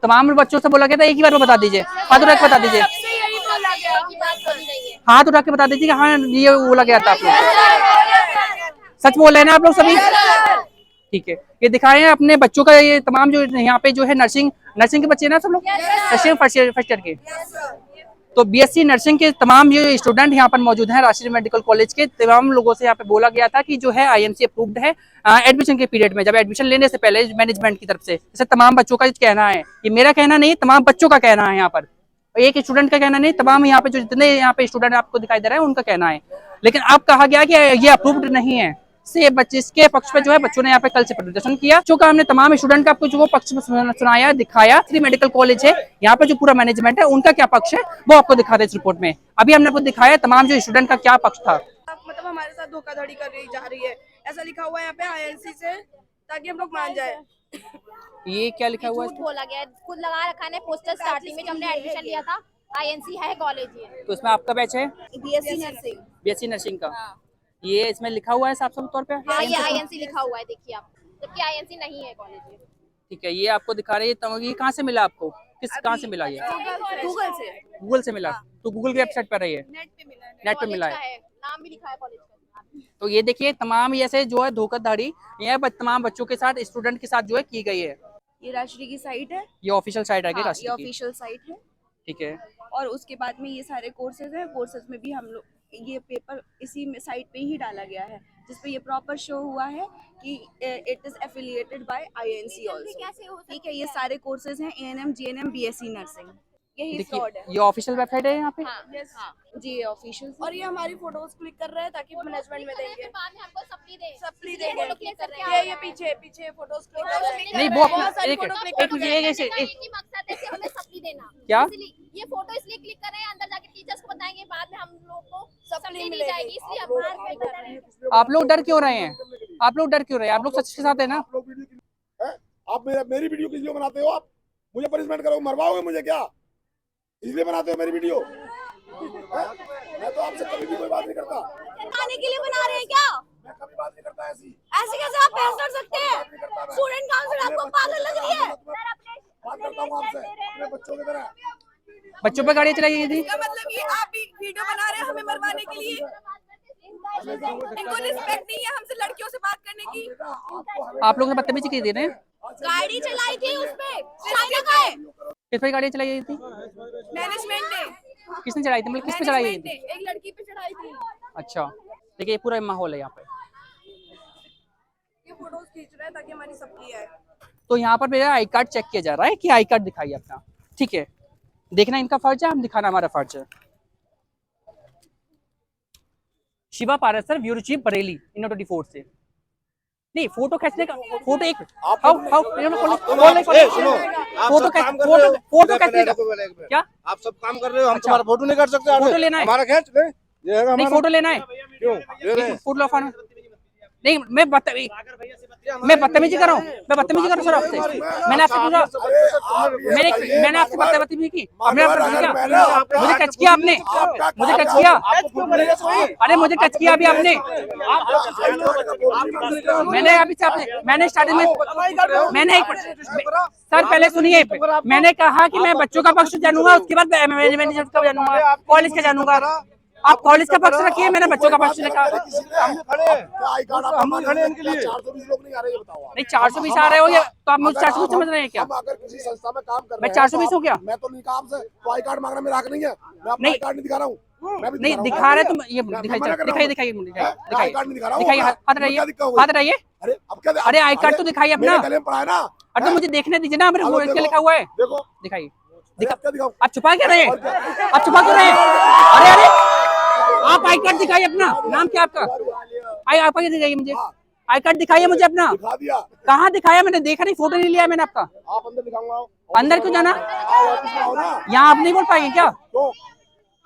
तमाम बच्चों से बोला गया था? एक ही बार में बता दीजिए, हाथ उठा के बता दीजिए, सबसे यही बोला गया। की बात बोली नहीं है। हाथ उठा के बता दीजिए कि हाँ ये बोला गया था आप लोग। सच बोल रहे हैं ना आप लोग सभी? ठीक है, ये दिखाए हैं अपने बच्चों का, ये तमाम जो यहाँ पे जो है नर्सिंग के बच्चे ना सब लोग, नर्सिंग फर्स्ट ईयर के। तो BSc नर्सिंग के तमाम जो स्टूडेंट यहाँ पर मौजूद हैं राजश्री मेडिकल कॉलेज के, तमाम लोगों से यहाँ पे बोला गया था कि जो है IMC अप्रूव्ड है एडमिशन के पीरियड में, जब एडमिशन लेने से पहले मैनेजमेंट की तरफ से। जैसे तमाम बच्चों का कहना है, ये मेरा कहना नहीं, तमाम बच्चों का कहना है यहाँ पर, एक स्टूडेंट का कहना नहीं, तमाम यहाँ पे जो जितने यहाँ पे स्टूडेंट आपको दिखाई दे रहे हैं उनका कहना है। लेकिन अब कहा गया कि ये अप्रूव्ड नहीं है, से बच्चे इसके पक्ष पे जो है बच्चों ने यहाँ पे कल से प्रदर्शन किया। जो का हमने तमाम स्टूडेंट का आपको जो वो पक्ष सुनाया, दिखाया। श्री मेडिकल कॉलेज है यहाँ पे जो पूरा मैनेजमेंट है उनका क्या पक्ष है वो आपको दिखा रहे इस रिपोर्ट में। अभी हमने आपको दिखाया तमाम जो स्टूडेंट का क्या पक्ष था। मतलब हमारे साथ धोखाधड़ी कर रही जा रही है, ऐसा लिखा हुआ है यहाँ पे INC से, ताकि हम लोग मान जाए। ये क्या लिखा हुआ है? झूठ बोला गया है, खुद लगा रखा है पोस्टर स्टार्टिंग में जब हमने एडमिशन लिया था, INC है कॉलेज ये। तो इसमें आपका बैच है BSc नर्सिंग का? ये इसमें लिखा हुआ है साफ साफ तौर पे? हाँ, ये INC लिखा हुआ है, देखिए आप, जबकि INC नहीं है कॉलेज ये। ठीक है, ये आपको दिखा रही है। ये कहाँ से मिला आपको? कहाँ से मिला ये? गूगल से मिला? तो गूगल की वेबसाइट पर है ये? नेट पे मिला है, नाम भी लिखा है कॉलेज का। तो ये देखिए तमाम ऐसे जो है धोखाधड़ी ये तमाम बच्चों के साथ, स्टूडेंट के साथ जो है की गई है। ये राजश्री की साइट है, ये ऑफिशियल साइट है ये राजश्री की? ऑफिशियल साइट है। ठीक है, और उसके बाद में ये सारे कोर्सेज हैं, कोर्सेज में भी हम लोग ये पेपर इसी में साइट पे ही डाला गया है, जिसपे ये प्रॉपर शो हुआ है कि it is affiliated by INC also. ठीक है, ये सारे कोर्सेज हैं ANM GNM BSc नर्सिंग, यही फ्रॉड है। ये ऑफिशियल वेबसाइट है यहाँ पे? जी ये ऑफिशियल, और ये हमारी फोटोज क्लिक कर रहे हैं ताकि मैनेजमेंट में देंगे, बाद में हमको सप्ली देंगे, सप्ली देंगे। ये पीछे फोटोज क्लिक कर रहे हैं। नहीं वो अपना एक एक ही मकसद है कि हमें सप्ली देना। क्या? ये फोटो इसलिए क्लिक कर रहे हैं, अंदर जाके टीचर्स को बताएंगे, बाद में हम लोग को सप्ली दी जाएगी, इसलिए हम बाहर पे कर रहे हैं। आप लोग डर क्यों रहे हैं? आप लोग डर क्यों रहे हैं? आप लोग सच के साथ है ना? आप मेरी वीडियो किस लिए बनाते हो? आप मुझे पनिशमेंट करो, मरवाओगे मुझे क्या? इसलिए बनाते हो मेरी वीडियो? मैं तो आपसे कभी भी कोई बात नहीं करता। खाने के लिए बना रहे हैं क्या? मैं कभी बात नहीं करता ऐसी। ऐसे कैसे आप बहस कर सकते हैं? स्टूडेंट काउंसिल आपको पागल लग रही है? बात करता हूँ आपसे अपने बच्चों की तरह। बच्चों पे गाड़ी चलाई गई थी। इसका मतलब ये आप भी वीडियो बना रहे हैं हमें मरवाने के लिए? इनको रिस्पेक्ट नहीं है हमसे लड़कियों से बात करने की। आप लोगों ने बदतमीजी की थी ना? गाड़ी चलाई थी उसपे, चाइना का है। किस पे गाड़ी चलाई गई थी? मैनेजमेंट ने। किसने चलाई थी? मतलब किस पे चलाई गई थी? एक लड़की पे चढ़ाई थी। अच्छा, देखिए ये पूरा माहौल है यहाँ पे। ये फोटोज खींच रहे हैं ताकि हमारी सप्ली आए। तो यहाँ पर मेरा आई कार्ड चेक किया जा रहा है कि आई कार्ड दिखाइए अपना। ठीक है, देखना इनका फर्ज है, हम दिखाना हमारा फर्ज है। शिवा पारसर, ब्यूरो चीफ, बरेली, इनो 24 से। नहीं, फोटो खींचने का फोटो एक फोटो खींचने का क्या? आप सब काम कर रहे हो, हम अच्छा। तुम्हारा फोटो नहीं कर सकते? फोटो लेना है, हमारा खींच ले, ये है नहीं हमारा। फोटो लेना है। क्यों ले रहे हैं? फोटो लो फॉर्म नहीं, मैं बदतमीजी कर रहा हूँ, मैं बदतमीजी कर रहा हूँ सर आपसे। मैंने आपसे पूछा, मैंने आपसे बदतमीजी की, मुझे टच किया आपने, मुझे टच किया, अरे मुझे टच किया अभी आपने, मैंने अभी से आपने, मैंने स्टार्टिंग में मैंने सर पहले सुनिए, मैंने कहा कि मैं बच्चों का पक्ष जानूंगा, उसके बाद मैनेजमेंट का जानूंगा, कॉलेज का जानूंगा। आप कॉलेज का पक्ष रखिए, मैंने बच्चों का पक्ष रखा। नहीं 420 आ रहे हो, या तो आप मुझे 420 समझ रहे हैं क्या? अगर किसी संस्था में काम कर मैं 420 हूँ क्या? मैं तो नहीं काम से तो आई कार्ड मांगना मेरा हक नहीं है। मैं अपना आई कार्ड नहीं दिखा रहा हूँ। नहीं दिखा रहे तुम, ये दिखाइए हाथ रहिए। अरे आई कार्ड तो दिखाइए अपना। अरे तो मुझे देखने दीजिए ना, मेरे क्या लिखा हुआ है, दिखाइए। आप छुपा क्या रहे हैं? आप छुपा क्यों रहे हैं? अरे अरे आप आई कार्ड दिखाइए अपना, नाम क्या आपका? आप दिखाइए मुझे, आई कार्ड दिखाइए मुझे अपना। कहाँ दिखाया? मैंने देखा नहीं, फोटो नहीं लिया मैंने आपका। अंदर दिखाऊंगा। अंदर क्यों जाना? यहाँ आप नहीं बोल पाएंगे क्या?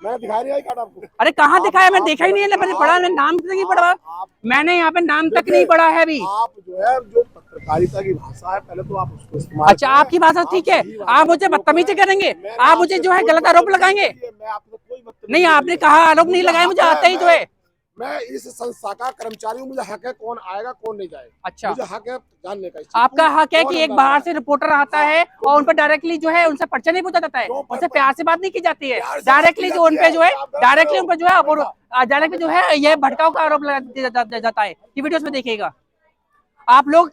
मैं दिखा रही आई कार्ड आपको। अरे कहाँ दिखाया? मैं देखा ही नहीं है, मैंने पढ़ा, मैंने नाम तक नहीं पढ़ा, मैंने यहाँ पे नाम तक नहीं पढ़ा है अभी। आप जो है जो पत्रकारिता की भाषा है, पहले तो आप उसको इस्तेमाल अच्छा आपकी भाषा ठीक है, आप मुझे बदतमीजी करेंगे, आप मुझे जो है गलत आरोप लगाएंगे। नहीं आपने कहा आरोप नहीं लगाए, मुझे आता ही जो है। मैं इस संस्था का कर्मचारी हूँ, मुझे हक है कौन आएगा कौन नहीं जाएगा। अच्छा मुझे हक है जानने का। आपका हक है कि एक बाहर से रिपोर्टर आता है और उन पर डायरेक्टली जो है उनसे पर्चा नहीं पूछा जाता है, उनसे प्यार से बात नहीं की जाती है, डायरेक्टली जो उन पे जो है डायरेक्टली उन पर जो है डायरेक्टली जो है ये भड़काऊ का आरोप लगा जाता है। ये वीडियोस में देखिएगा आप लोग।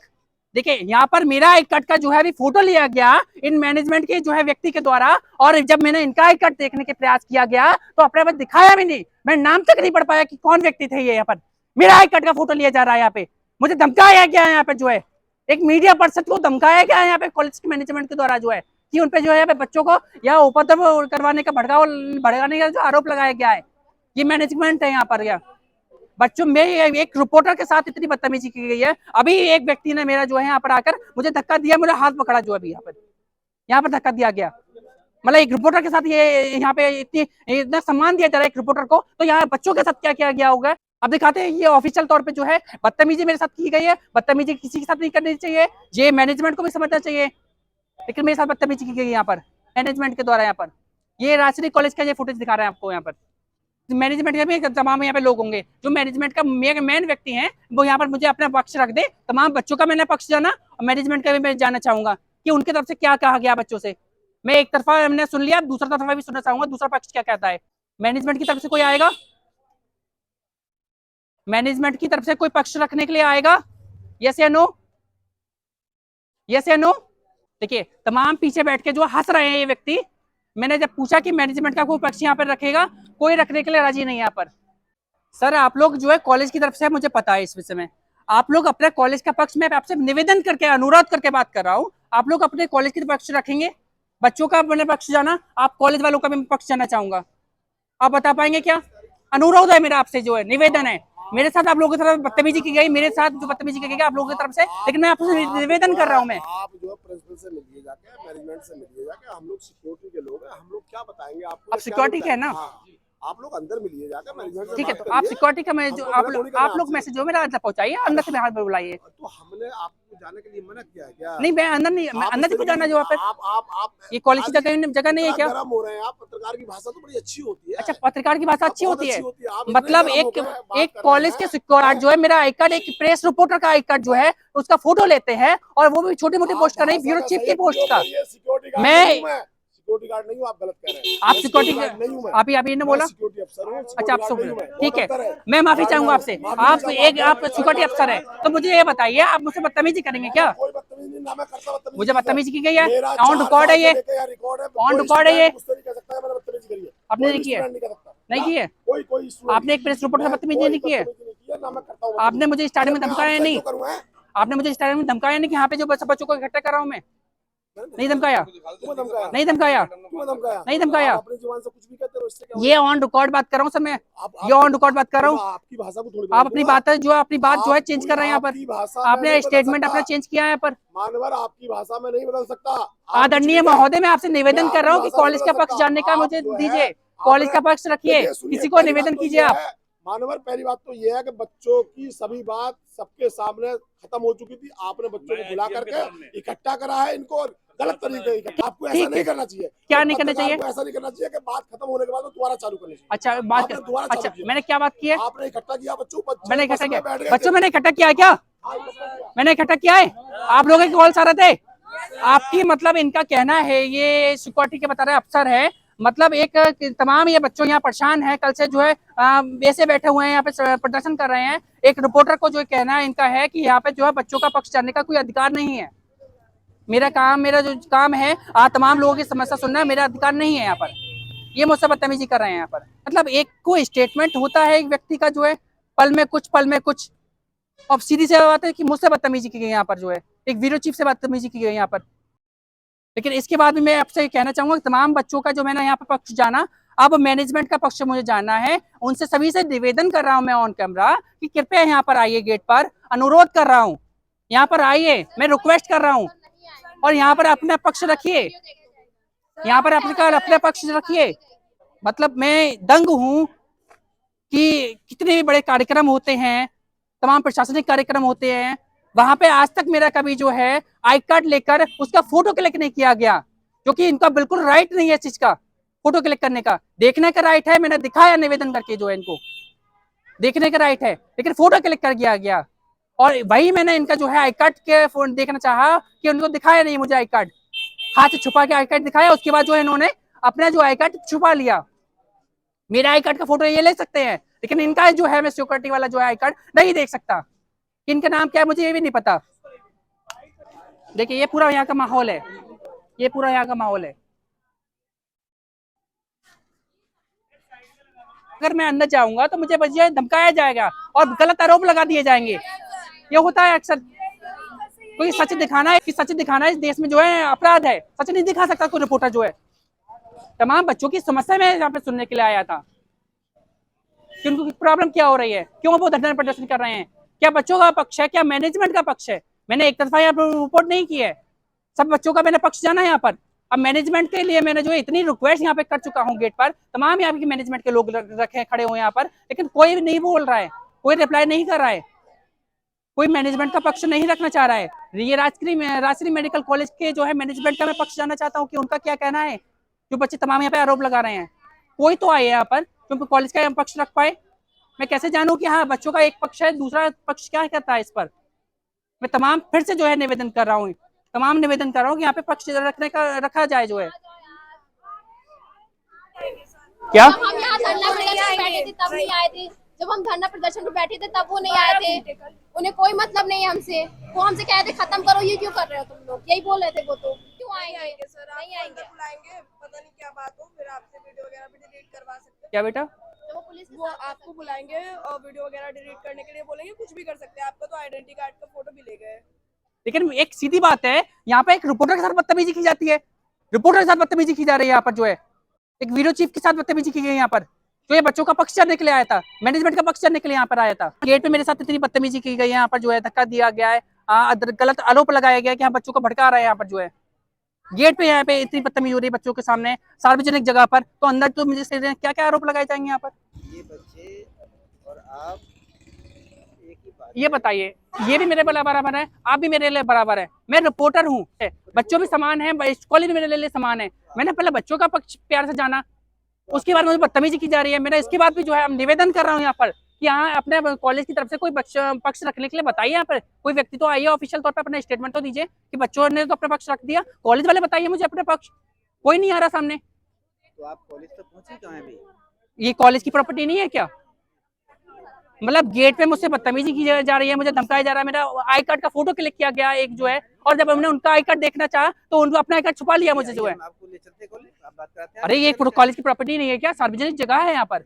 देखिए यहाँ पर मेरा आई कार्ड का जो है अभी फोटो लिया गया इन मैनेजमेंट के जो है व्यक्ति के द्वारा, और जब मैंने इनका आई कार्ड देखने के प्रयास किया गया तो अपने पास दिखाया भी नहीं, मैं नाम तक नहीं पढ़ पाया कि कौन व्यक्ति थे ये। यहाँ पर मेरा आई कार्ड का फोटो लिया जा रहा है, यहाँ पे मुझे धमकाया गया है, यहाँ पे जो है एक मीडिया पर्सन को धमकाया गया है यहाँ पे कॉलेज के मैनेजमेंट के द्वारा जो है कि उनपे जो है यहाँ पे बच्चों को या उपद्रव करवाने का भड़काने का जो आरोप लगाया गया है, ये मैनेजमेंट है यहाँ पर। या बच्चों में एक रिपोर्टर के साथ इतनी बदतमीजी की गई है। अभी एक व्यक्ति ने मेरा जो है यहाँ पर आकर मुझे धक्का दिया, मुझे हाथ पकड़ा जो अभी यहाँ पर धक्का दिया गया। मतलब एक रिपोर्टर के साथ ये यहाँ पे इतना सम्मान दिया जा रहा है एक रिपोर्टर को, तो यहाँ बच्चों के साथ क्या किया गया होगा। अब दिखाते हैं ये ऑफिशियल तौर पे जो है बदतमीजी मेरे साथ की गई है। बदतमीजी किसी के साथ नहीं करनी चाहिए, ये मैनेजमेंट को भी समझना चाहिए, लेकिन मेरे साथ बदतमीजी की गई यहाँ पर मैनेजमेंट के द्वारा। यहाँ पर ये राजश्री कॉलेज का ये फुटेज दिखा रहे हैं आपको। यहाँ पर मैनेजमेंट के भी तमाम यहाँ पे लोग होंगे जो मैनेजमेंट का मेन व्यक्ति हैं, वो यहाँ पर मुझे अपना पक्ष रख दे। तमाम बच्चों का मैंने पक्ष जाना और मैनेजमेंट का भी मैं जानना चाहूंगा कि उनकी तरफ से क्या कहा गया बच्चों से। मैं एक तरफा हमने सुन लिया, दूसरा तरफा भी सुनना चाहूंगा, दूसरा पक्ष क्या कहता है। मैनेजमेंट की तरफ से कोई आएगा? मैनेजमेंट की तरफ से कोई पक्ष रखने के लिए आएगा? यस या नो? यस या नो? देखिए तमाम पीछे बैठ के जो हंस रहे हैं ये व्यक्ति, मैंने जब पूछा कि मैनेजमेंट का कोई पक्ष यहाँ पर रखेगा, कोई रखने के लिए राजी नहीं है यहाँ पर। सर आप लोग जो है कॉलेज की तरफ से, मुझे पता है इस विषय में, आप लोग अपने कॉलेज का पक्ष में आपसे निवेदन करके अनुरोध करके बात कर रहा हूँ, आप लोग अपने कॉलेज के पक्ष रखेंगे? बच्चों का अपने पक्ष जाना, आप कॉलेज वालों का भी पक्ष जाना चाहूंगा, आप बता पाएंगे क्या? अनुरोध है मेरा आपसे, जो है निवेदन है, मेरे साथ आप लोगों की तरफ बदतमीजी की गई, मेरे साथ जो बदतमीजी की गई आप लोगों की तरफ से, लेकिन मैं आपसे निवेदन कर रहा हूँ मैं। आप जो प्रिंसिपल से मिलिए जाके, मैनेजमेंट से मिलिए जाके, हम लोग सिक्योरिटी के लोग हैं, हम लोग क्या बताएंगे आपको? आप सिक्योरिटी के है ना? हाँ, आप लोग अंदर मिलिए जाकर मैनेजमेंट से ठीक है, बात तो आप करिए। सिक्योरिटी का मैं जो हमको आप मना थोड़ी करना लोग आपसे। मैसेज जो मेरा अंदर पहुंचाइए, अंदर से बाहर बुलाइए। तो हमने आपको जाने के लिए मना किया है क्या? नहीं, मैं अंदर नहीं, मैं आप अंदर इस क्यों तरीके जाना से- जो आप आप ये कॉलेज की आज जगह नहीं है इतना क्या? गर्म हो रहे हैं आप, पत्रकार की भाषा तो बड़ी अच्छी होती है। अच्छा, पत्रकार की भाषा अच्छी बहुत होती है। आप इतने मतलब गर्म होकर बात एक कर रहे कॉलेज हैं। के सिक्योरिटी जो है, मेरा आई कार्ड, एक प्रेस रिपोर्टर का आई कार्ड जो है, उसका फोटो लेते हैं और वो भी छोटी मोटी पोस्ट का नहीं, ब्यूरो चीफ की पोस्ट का। सिक्योरिटी गार्ड मैं- नहीं हूं मैं, सिक्योरिटी गार्ड नहीं हूं, आप गलत कह रहे हैं। आप मैं सिक्योरिटी गार्ड नहीं हूं मैं। आप ही ने बोला। सिक्योरिटी अफसर हूं। अच्छा, आप सिक्योरिटी गार्ड नहीं हूं मैं। ठीक बहुत अंतर है, मैं माफी चाहूंगा आपसे। आप सिक्योरिटी अफसर है, तो मुझे ये बताइए, आप मुझसे बदतमीजी करेंगे क्या? कोई बदतमीजी ना मैं करता, बदतमीजी मुझे बदतमीजी की गई है, मेरा ऑन रिकॉर्ड है ये, रिकॉर्ड है, ऑन रिकॉर्ड है ये। मुझसे नहीं कह सकता है मैंने बदतमीजी करी है। आपने कोई नहीं की है? स्टूडेंट नहीं कर सकता। नहीं की है? कोई student आपने एक प्रेस रिपोर्टर से बदतमीजी नहीं की है? ना मैं करता हूं। आपने मुझे स्टार्टिंग में अरे मैं धमकाया आपसे नहीं? क्यों करूं, हैं? आपने मुझे स्टार्टिंग में धमकाया नहीं कि यहाँ पे जो बच्चों को इकट्ठा कर रहा हूँ मैं? नहीं धमकाया? क्यों धमकाया? नहीं धमकाया? क्यों धमकाया? नहीं धमकाया? आप अपनी जुबान से कुछ भी कहते हो, इससे क्या ये ऑन रिकॉर्ड बात कर रहा हूँ सर मैं, आप- ये ऑन रिकॉर्ड बात कर रहा हूँ। आपकी भाषा को थोड़ी आप अपनी बात जो है चेंज कर रहे हैं यहाँ आपकी पर। भाषा मैं आपने नहीं बदल स्टेटमेंट सकता। अपना चेंज किया है यहाँ पर। मानवर आपकी भाषा में नहीं बदल सकता। आप आदरणीय कुछ भी कहें। महोदय, मैं आपसे निवेदन मैं कर रहा हूँ कि आपकी भाषा कॉलेज नहीं का बदल पक्ष सकता। जानने का आप मुझे जो है, दीजिए, कॉलेज का पक्ष रखिए, देखिए, सुनिए, किसी को पहली निवेदन बात तो कीजिए ये आप। है, मानवर पहली बात तो ये है कि बच्चों की सभी बात सबके सामने खत्म हो चुकी थी। आपने बच्चों को बुला करके इकट्ठा करा है इनको, गलत तरीके इकट्ठा। आपको ऐसा ठीक नहीं है। करना चाहिए। क्या नहीं करना चाहिए? ऐसा नहीं करना चाहिए कि बात खत्म होने के बाद वो दोबारा चालू करनी चाहिए। अच्छा, बात आपने दोबारा चालू अच्छा, किया। मैंने क्या बात की है? आपने इकट्ठा किया बच्चों, मैंने इकट्ठा बस में बैठ किया गए बच्चों, थे। मैंने इकट्ठा किया है क्या? मैंने इकट्ठा किया है? आप लोगों के कॉल आ रहे थे? आपकी मतलब इनका कहना है, ये सिक्योरिटी के बता रहे अफसर है, मतलब एक तमाम ये बच्चों यहाँ परेशान है, कल से जो है ऐसे बैठे हुए हैं यहाँ पे प्रदर्शन कर रहे हैं। एक रिपोर्टर को जो कहना है इनका है कि यहाँ पे जो है बच्चों का पक्ष जानने का कोई अधिकार नहीं है। मेरा जो काम है तमाम लोगों की समस्या सुनना, मेरा अधिकार नहीं है यहाँ पर। ये मुझसे बदतमीजी कर रहे हैं यहाँ पर। मतलब एक कोई स्टेटमेंट होता है एक व्यक्ति का जो है, पल में कुछ। अब सीधी सी बात है कि मुझसे बदतमीजी की गई यहाँ पर, जो है एक ब्यूरो चीफ से बदतमीजी की गई यहाँ पर। लेकिन इसके बाद भी मैं आपसे कहना चाहूंगा कि तमाम बच्चों का जो मैंने यहाँ पर पक्ष जाना, अब मैनेजमेंट का पक्ष मुझे जानना है। उनसे सभी से निवेदन कर रहा हूं मैं ऑन कैमरा कि कृपया यहाँ पर आइए, गेट पर अनुरोध कर रहा हूँ, यहाँ पर आइए, मैं रिक्वेस्ट कर रहा हूँ और यहाँ पर अपना पक्ष रखिए, यहाँ पर अपने पक्ष रखिए। मतलब मैं दंग हूँ कि कितने भी बड़े कार्यक्रम होते हैं, तमाम प्रशासनिक कार्यक्रम होते हैं, वहां पे आज तक मेरा कभी जो है आई कार्ड लेकर उसका फोटो क्लिक नहीं किया गया, जो कि इनका बिल्कुल राइट नहीं है इस चीज का, फोटो क्लिक करने का। देखने का राइट है, मैंने दिखाया निवेदन करके, जो है इनको देखने का राइट है, लेकिन फोटो क्लिक कर दिया गया। और वही मैंने इनका जो है आई कार्ड के फोन देखना चाहा कि उनको दिखाया नहीं, मुझे आई कार्ड हाथ से छुपा के आई कार्ड दिखाया। उसके बाद जो है इन्होंने अपना जो आई कार्ड छुपा लिया। मेरा आई कार्ड का फोटो ये ले सकते हैं, लेकिन इनका जो है मैं सिक्योरिटी वाला जो है आई कार्ड नहीं देख सकता। इनका नाम क्या है मुझे ये भी नहीं पता। देखिए ये पूरा यहाँ का माहौल है, ये पूरा यहाँ का माहौल है। अगर मैं अंदर जाऊंगा तो मुझे बस ये धमकाया जाएगा और गलत आरोप लगा दिए जाएंगे। ये होता है अक्सर। कोई सच दिखाना है कि सच दिखाना इस देश में जो है अपराध है, सच नहीं दिखा सकता कोई रिपोर्टर जो है। तमाम बच्चों की समस्या मैं यहाँ पे सुनने के लिए आया था कि उनको प्रॉब्लम क्या हो रही है, क्यों वो धरना प्रदर्शन कर रहे हैं, क्या बच्चों का पक्ष है, क्या मैनेजमेंट का पक्ष है। मैंने एक तरफा यहाँ पर रिपोर्ट नहीं की है, सब बच्चों का मैंने पक्ष जाना यहाँ पर। अब मैनेजमेंट के लिए मैंने जो इतनी रिक्वेस्ट यहाँ पे कर चुका हूँ गेट पर, तमाम यहाँ की मैनेजमेंट के लोग रखे खड़े हुए यहाँ पर, लेकिन कोई भी नहीं बोल रहा है, कोई रिप्लाई नहीं कर रहा है, कोई मैनेजमेंट का पक्ष नहीं रखना चाह रहा है। ये राजश्री मेडिकल कॉलेज के जो है मैनेजमेंट का मैं पक्ष जानना चाहता हूँ कि उनका क्या कहना है। जो बच्चे तमाम यहाँ पे आरोप लगा रहे हैं, कोई तो आए यहाँ पर क्योंकि कॉलेज का पक्ष रख पाए। मैं कैसे जानूं कि हाँ बच्चों का एक पक्ष है, दूसरा पक्ष क्या कहता है इस पर। मैं तमाम फिर से जो है निवेदन कर रहा हूँ, कि यहाँ पे पक्ष रखा जाए जो है। क्या हम यहाँ धरना प्रदर्शन बैठे थे तब नहीं आए थे, जब हम धरना प्रदर्शन पे बैठे थे तब वो नहीं आए थे। उन्हें कोई मतलब नहीं है हमसे, वो हमसे कह रहे थे खत्म करो, ये क्यों कर रहे हो तुम लोग, यही बोल रहे थे वो। तो क्यों आएंगे सर, नहीं आप आएंगे, बुलाएंगे, पता नहीं क्या बात हो, फिर आपसे वीडियो वगैरह भी डिलीट करवा सकते हैं। क्या बेटा, वो पुलिस वो आपको बुलाएंगे और वीडियो वगैरह डिलीट करने के लिए बोलेंगे, कुछ भी कर सकते हैं। आपका तो आइडेंटिटी कार्ड का फोटो भी ले गए। लेकिन एक सीधी बात है, यहाँ पे एक रिपोर्टर के साथ बदतमीजी की जाती है, रिपोर्टर के साथ बदतमीजी की जा रही है यहाँ पर, जो है एक ब्यूरो चीफ के साथ बदतमीजी की गई यहाँ पर। जो ये बच्चों का पक्ष करने के लिए आया था, मैनेजमेंट का पक्ष करने के लिए यहाँ पर आया था। गेट पे मेरे साथ इतनी बदतमीजी की गई है, यहाँ पर जो है धक्का दिया गया है, गलत आरोप लगाया गया है कि हम बच्चों को भड़का रहे हैं। यहाँ पर जो है गेट पे यहाँ पे इतनी बदतमीजी हो रही है बच्चों के सामने, सार्वजनिक जगह पर, तो अंदर तो मुझे क्या क्या आरोप लगाए जाएंगे यहाँ पर, ये बच्चे और आप एक ही बात ये बताइए। ये भी मेरे बराबर है, आप भी मेरे लिए बराबर है, मैं रिपोर्टर हूँ, बच्चों भी समान है, कॉलेज मेरे लिए समान है। मैंने पहले बच्चों का पक्ष प्यार से जाना, उसके बाद मुझे बदतमीजी की जा रही है। मैंने इसके बाद भी जो है निवेदन कर रहा हूँ यहाँ पर कि यहाँ अपने कॉलेज की तरफ से कोई पक्ष रखने के लिए बताइए। यहाँ पर कोई व्यक्ति तो आइए, ऑफिशियल तौर पर अपना स्टेटमेंट तो दीजिए कि बच्चों ने तो अपना पक्ष रख दिया। कॉलेज वाले बताइए मुझे अपने पक्ष, कोई नहीं आ रहा सामने। तो आप कॉलेज तक पहुंचे कहाँ हैं अभी? ये कॉलेज की प्रॉपर्टी नहीं है क्या? मतलब गेट पे मुझसे बदतमीजी की जा रही है, मुझे धमकाया जा रहा है, मेरा आई कार्ड का फोटो क्लिक किया गया एक जो है, और जब हमने उनका आई कार्ड देखना चाहा तो उनको अपना आई कार्ड छुपा लिया मुझे जो है। आपको ले चलते कॉलेज, आप बात कराते हैं। अरे ये कॉलेज की प्रॉपर्टी नहीं है क्या? सार्वजनिक जगह है यहाँ पर।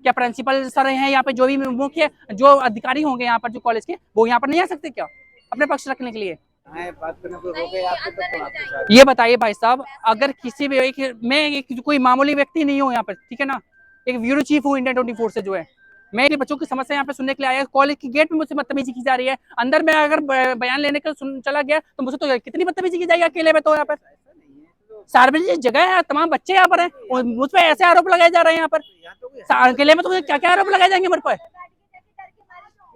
क्या प्रिंसिपल सर हैं यहाँ पे, जो भी मुख्य जो अधिकारी होंगे यहाँ पर जो कॉलेज के, वो यहाँ पर नहीं आ सकते क्या अपने पक्ष रखने के लिए? बात करने को रोके आपके तक आपके साथ। ये बताइए भाई साहब, अगर किसी भी मैं कोई मामूली व्यक्ति नहीं हूँ यहाँ पर, ठीक है ना, एक ब्यूरो चीफ हूँ इंडिया 24 से जो है, मैं ये बच्चों की समस्या यहाँ पे सुनने के लिए आया। कॉलेज की गेट में मुझसे बदतमीजी की जा रही है, अंदर में अगर बयान लेने का चला गया तो मुझसे तो कितनी बदतमीजी की जाएगी अकेले में। तो यहाँ पर सार्वजनिक जगह है, तमाम बच्चे यहाँ पर हैं, मुझ पे ऐसे आरोप लगाए जा रहे हैं यहाँ पर। अकेले में तो क्या क्या आरोप लगाए जाएंगे मुझ पर?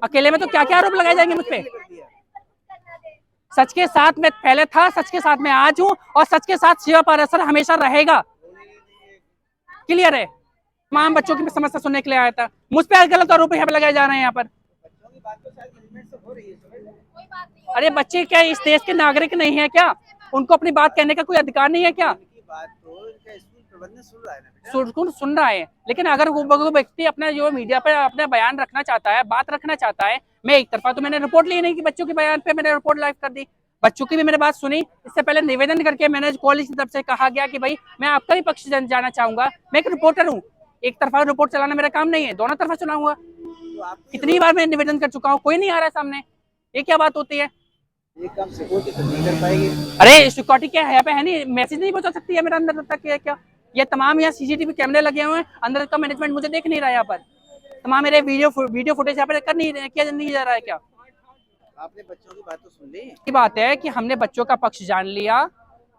अकेले में तो क्या क्या आरोप लगाए जाएंगे मुझ पे? सच के साथ में पहले था, सच के साथ में आज हूँ, और सच के साथ शिवा पारेसर हमेशा रहेगा। क्लियर है? तमाम बच्चों की समस्या सुनने के लिए आया था, मुझ पे गलत आरोप यहाँ पे लगाए जा रहे हैं यहाँ पर। अरे बच्चे क्या इस देश के नागरिक नहीं है क्या? उनको अपनी बात कहने का कोई अधिकार नहीं है क्या? सुन रहा है, लेकिन अगर वो व्यक्ति अपना जो मीडिया पे अपना बयान रखना चाहता है, बात रखना चाहता है, मैं एक तरफा तो मैंने रिपोर्ट ली नहीं कि बच्चों के बयान पे मैंने रिपोर्ट लाइव कर दी, बच्चों की भी मैंने बात सुनी। इससे पहले निवेदन करके मैंने कॉलेज की तरफ से कहा गया कि भाई मैं आपका भी पक्ष जाना चाहूंगा, मैं एक रिपोर्टर हूँ, एक तरफा रिपोर्ट चलाना मेरा काम नहीं है, दोनों तरफा चलाऊंगा। कितनी बार मैं निवेदन कर चुका हूँ, कोई नहीं आ रहा है सामने, ये क्या बात होती है? ये काम सिक्योरिटी तो नहीं कर पाएगी। अरे सिक्योरिटी क्या यहाँ पे है नहीं, मैसेज नहीं पहुंचा सकती है मेरा अंदर तक क्या? ये तमाम यहाँ सीसीटीवी कैमरे लगे हुए हैं, अंदर का मैनेजमेंट मुझे देख नहीं रहा है यहाँ पर, तमाम मेरे वीडियो फुटेज यहाँ पर कर नहीं किया नहीं जा रहा है क्या? आपने बच्चों की बात तो सुन ली। ये बात है कि हमने बच्चों का पक्ष जान लिया,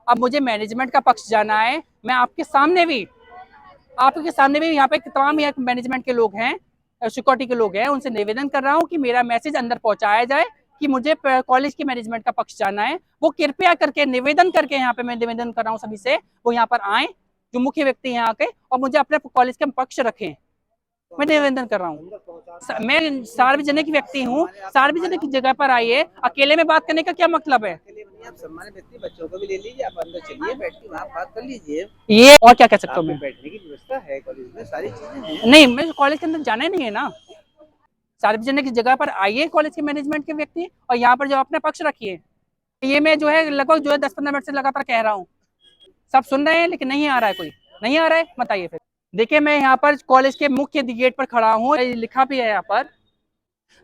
अब मुझे मैनेजमेंट का पक्ष जाना है। मैं आपके सामने भी यहाँ पे तमाम यहाँ मैनेजमेंट के लोग हैं, सिक्योरिटी के लोग हैं, उनसे निवेदन कर रहा हूँ कि मेरा मैसेज अंदर पहुंचाया जाए कि मुझे कॉलेज के मैनेजमेंट का पक्ष जाना है। वो कृपया करके निवेदन करके यहाँ पे मैं निवेदन कर रहा हूँ सभी से, वो यहाँ पर आए, जो मुख्य व्यक्ति यहाँ के, और मुझे अपने कॉलेज का पक्ष रखें। मैं निवेदन कर रहा हूँ, मैं सार्वजनिक व्यक्ति हूँ, सार्वजनिक जगह पर आइए, अकेले में बात करने का क्या मतलब है? आप सम्मानित व्यक्ति बच्चों को भी ले लीजिए, आप अंदर चलिए, बैठ के वहाँ बात कर लीजिए। ये और क्या कह सकता हूँ मैं? बैठने की व्यवस्था है कॉलेज में, सारी चीजें हैं। नहीं, मैं कॉलेज के अंदर जाना ही नहीं है ना। सार्वजनिक जगह पर आइए कॉलेज के मैनेजमेंट के व्यक्ति, और यहाँ पर जो अपने पक्ष रखिए। ये मैं जो है लगभग जो है 10-15 मिनट से लगातार कह रहा हूँ, सब सुन रहे हैं, लेकिन नहीं आ रहा है, कोई नहीं आ रहा है। बताइए फिर। देखिए मैं यहाँ पर कॉलेज के मुख्य गेट पर खड़ा हूँ, लिखा भी है यहाँ पर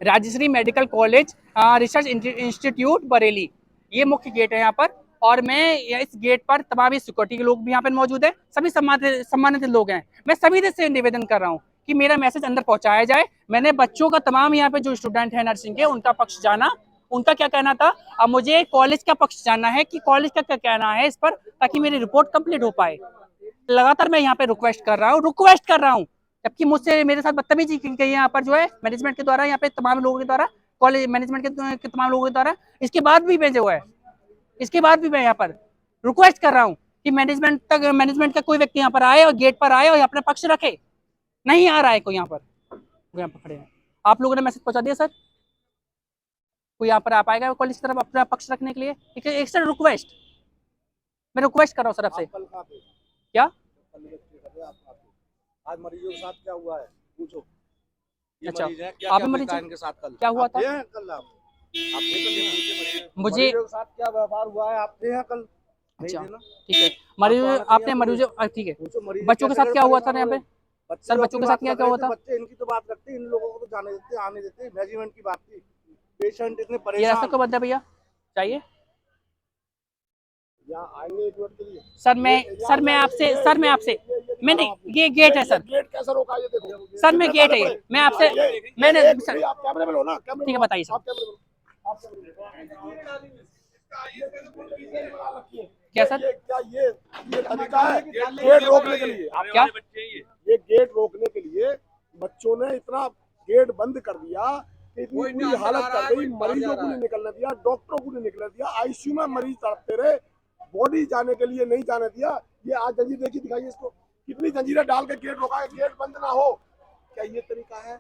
Rajshree medical college research institute Bareilly, ये मुख्य गेट है यहाँ पर। और मैं इस गेट पर तमाम सिक्योरिटी के लोग भी यहाँ पर मौजूद है, सभी सम्मानित लोग हैं। मैं सभी से निवेदन कर रहा हूँ कि मेरा मैसेज अंदर पहुंचाया जाए। मैंने बच्चों का तमाम यहाँ पे जो स्टूडेंट है नर्सिंग के, उनका पक्ष जाना, उनका क्या कहना था, अब मुझे कॉलेज का पक्ष जानना है कि कॉलेज का क्या कहना है इस पर, ताकि मेरी रिपोर्ट कंप्लीट हो पाए। लगातार मैं यहाँ पे रिक्वेस्ट कर रहा हूँ, जबकि मुझसे मेरे साथ बदतमीजी की गई है यहाँ पर जो है मैनेजमेंट के द्वारा, यहाँ पे तमाम लोगों के द्वारा, कॉलेज मैनेजमेंट के तमाम लोगों के द्वारा। इसके बाद भी मैं यहाँ पर रिक्वेस्ट कर रहा हूँ कि मैनेजमेंट का कोई व्यक्ति यहाँ पर आए और गेट पर आए और अपना पक्ष रखे। नहीं आ रहा है कोई यहाँ पर खड़े हैं। आप लोगों ने मैसेज पहुंचा दिया सर? कोई यहाँ पर आ पाएगा कॉलेज की तरफ अपना पक्ष रखने के लिए? एक सर रिक्वेस्ट, मैं रिक्वेस्ट कर रहा हूँ सर आपसे। क्या आज मरीजों के साथ क्या हुआ है पूछो। अच्छा, मरीज है, आप भी मरीज इनके साथ कल क्या हुआ था? कल आपने मुझे के साथ क्या व्यवहार हुआ है आपके यहाँ कल? अच्छा ठीक है, मरीज आपने मरीजों ठीक है, बच्चों के साथ क्या हुआ था यहाँ पे सर? बच्चों के साथ क्या हुआ था? बच्चे इनकी तो बात रखते हैं, इन लोगों को तो जाने देते, आने देते। मैनेजमेंट की बात थी, पेशेंट इतने ये रास्ता परेशान। को बंद है भैया, चाहिए यहाँ आएंगे 1 मिनट के लिए। सर मैं आपसे मैंने ये गेट है सर, गेट कैसे रोका ये देखो सर मैं गेट है ये, मैं आपसे मैंने सर, आप कैमरे में लो ना, कैमरे ठीक है में बताइए सर। आप कैमरे में लो, आप कैमरे में लो। क्या सर? क्या ये तरीका है गेट रोकने के लिए? आप क्या ये गेट रोकने के लिए बच्चों ने इतना गेट बंद कर दिया कि इतनी बुरी हालत कर दी, मरीजों को नहीं निकलने दिया, डॉक्टरों को नहीं निकलने दिया, आईसीयू में मरीज तड़पते रहे, बॉडी जाने के लिए नहीं जाने दिया। ये आज जंजीर देखिए, दिखाइए इसको, कितनी जंजीरें डाल के गेट रोका है, गेट बंद ना हो। क्या ये तरीका है?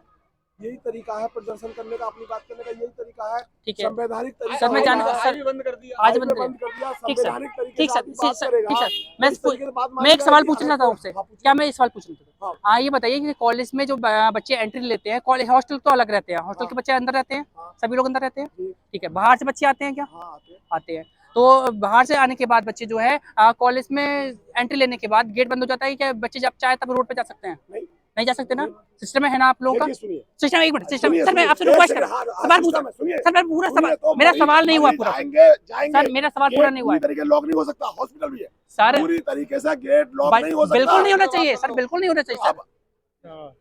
यही तरीका है प्रदर्शन करने का, अपनी बात करने का यही तरीका है, ठीक है संवैधानिक तरीका। सर, मैं है। जाने आज भी बंद कर दिया, आज बंद बंद कर दिया, ठीक सर, संवैधानिक तरीके ठीक से सर, आदमी बात ठीक करेगा। सर, इस तरीके से बात मैं एक सवाल मानेगा पूछना था कि आपसे। हाँ, क्या मैं एक सवाल पूछना था? हाँ। हाँ ये बताइए कि कॉलेज में जो बच्चे एंट्री लेते हैं, कॉलेज हॉस्टल तो अलग रहते हैं, हॉस्टल के बच्चे अंदर रहते हैं, सभी लोग अंदर रहते हैं, ठीक है। बाहर से बच्चे आते हैं क्या? हाँ, आते हैं। तो बाहर से आने के बाद बच्चे जो है कॉलेज में एंट्री लेने के बाद गेट बंद हो जाता है, क्या बच्चे जब चाहे तब रोड पे जा सकते हैं? नहीं जा सकते ना, सिस्टम है ना आप लोगों का सिस्टम। एक मिनट सिस्टम, सर मैं आपसे रिक्वेस्ट कर रहा हूं, सवाल पूछा सर, मैं पूरा सवाल, मेरा सवाल नहीं हुआ पूरा सर, मेरा सवाल पूरा नहीं हुआ है। तरीके लॉक नहीं हो सकता, हॉस्पिटल भी है सर पूरी तरीके से गेट लॉक नहीं हो सकता, बिल्कुल नहीं होना चाहिए सर, बिल्कुल नहीं होना चाहिए सर।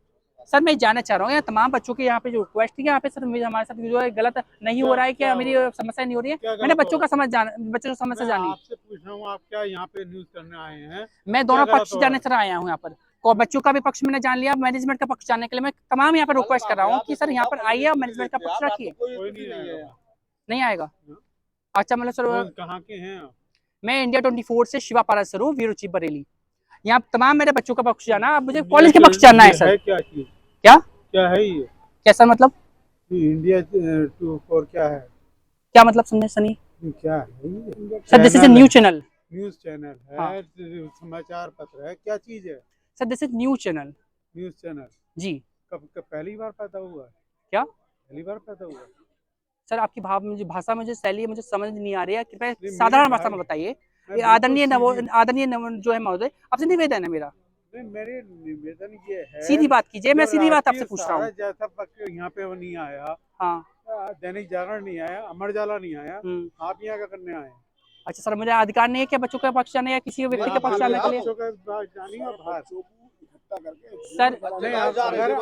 सर मैं जानना चाह रहा हूँ यहाँ तमाम बच्चों के यहाँ पे जो रिक्वेस्ट थी, यहाँ पे सर हमारे साथ जो है गलत नहीं हो रहा है, क्या मेरी समस्या नहीं हो रही है? मैंने बच्चों का बच्चों की समस्या जानी। आपसे पूछ रहा हूँ, आप क्या यहाँ पे न्यूज करने आए हैं? मैं दोनों पक्ष जानने सर आया हूँ यहाँ पर, बच्चों का भी पक्ष मैंने जान लिया, मैनेजमेंट का पक्ष जानने के लिए मैं तमाम यहाँ पर रिक्वेस्ट कर रहा हूँ कि सर यहाँ पर आइए और मैनेजमेंट का पक्ष रखिए। नहीं आएगा? अच्छा मतलब सर कहाँ के हैं? मैं इंडिया 24 से शिवा पारासर हूँ, ब्यूरो चीफ बरेली। यहाँ तमाम मेरे बच्चों का पक्ष जाना, अब मुझे कॉलेज के पक्ष जानना है सर। क्या है ये? कैसा मतलब? इंडिया 24 क्या है? क्या मतलब समझे सनी? क्या है sir? This is a news channel है, समाचार पत्र है, क्या चीज है sir? This is news channel जी। कब पहली बार पैदा हुआ है? क्या पहली बार पैदा हुआ है? सर आपकी भाषा मुझे शैली मुझे समझ नहीं आ रही है, कृपया साधारण भाषा में बताइए। आदरणीय जो है महोदय, आपसे निवेदन है मेरा, मेरे निवेदन ये है, सीधी बात कीजिए, मैं सीधी बात आपसे पूछ रहा हूँ। जैसा यहाँ पे वो नहीं आया, हाँ दैनिक जागरण नहीं आया, अमर उजाला नहीं आया, आप यहाँ क्या करने आए? अच्छा सर, मुझे अधिकार नहीं है क्या बच्चों का पक्ष जाने या किसी व्यक्ति का पक्ष जाने के लिए? सर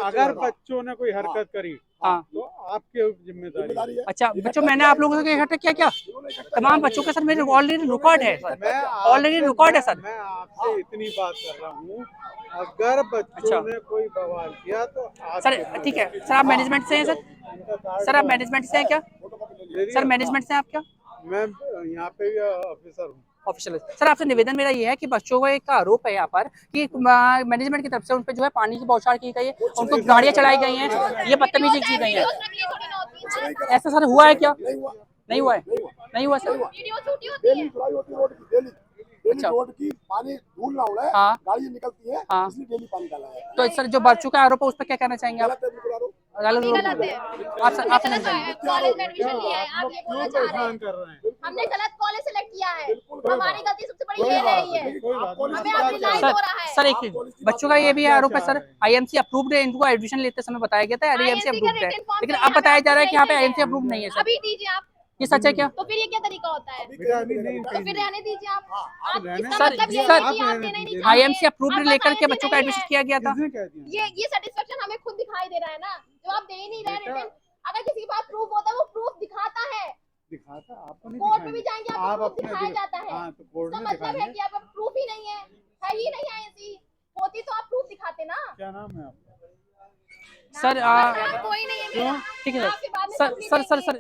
अगर बच्चों ने कोई हरकत करी हाँ तो आपके जिम्मेदारी है। अच्छा बच्चों, मैंने आप लोगों से इकट्ठा किया क्या? तमाम बच्चों का सर मेरे ऑलरेडी रिकॉर्ड है सर, ऑलरेडी रिकॉर्ड है सर। मैं आपसे इतनी बात कर रहा हूँ, अगर बच्चों ने कोई बवाल किया तो सर ठीक है सर, आप मैनेजमेंट से हैं सर आप मैनेजमेंट से हैं क्या सर? मैनेजमेंट से हैं आप क्या? मैं यहाँ पे भी ऑफिसर हूँ। ऑफिशियल सर, आपसे निवेदन मेरा ये है कि बच्चों को एक आरोप है यहाँ पर कि मैनेजमेंट की तरफ से उन पर जो है पानी की बौछार की गई है, उनको गाड़ियाँ चलाई गई हैं, ये बदतमीजी की गई है। ऐसा सर हुआ है क्या? नहीं हुआ है, नहीं हुआ सर। अच्छा, रोड की पानी धूल ना उड़े, हाँ गाड़ी निकलती है, हाँ, इसलिए डेली पानी डाला है। तो सर जो बच्चों का आरोप है उस पर क्या कहना चाहेंगे आप? गलत है, आप सर आप कॉलेज में एडमिशन लिया है, आप ये बोलना चाह रहे हैं हमने गलत कॉलेज सेलेक्ट किया है, हमारी गलती सबसे बड़ी ये नहीं है, हमें आप रिलाइज हो रहा है। सर एक बच्चों का ये भी आरोप है सर, आईएमसी अप्रूव्ड है, इनको एडमिशन लेते समय बताया गया था आईएमसी अप्रूव्ड है, लेकिन अब बताया जा रहा है कि यहाँ पे आईएमसी अप्रूव्ड नहीं है सर। अभी दीजिए आप, ये सच है क्या? तो फिर ये क्या तरीका होता है? तो फिर रहने दीजिए आप इसका सर मतलब ये है कि आप देना ही नहीं चाहते। आईएमसी अप्रूव्ड लेकर के बच्चों का एडमिशन किया गया था। ये सेटिस्फेक्शन हमें खुद दिखाई दे रहा है ना, जो आप दे ही नहीं रहे रिटर्न। अगर किसी के पास प्रूफ होता है वो प्रूफ दिखाता है, कोर्ट में भी जाएंगे आपको प्रूफ दिखाया जाता है, इसका मतलब है कि आप प्रूफ ही नहीं है ही नहीं है, ऐसी होती तो आप प्रूफ दिखाते ना। क्या नाम है आपका? सर कोई नहीं है मेरा, ठीक है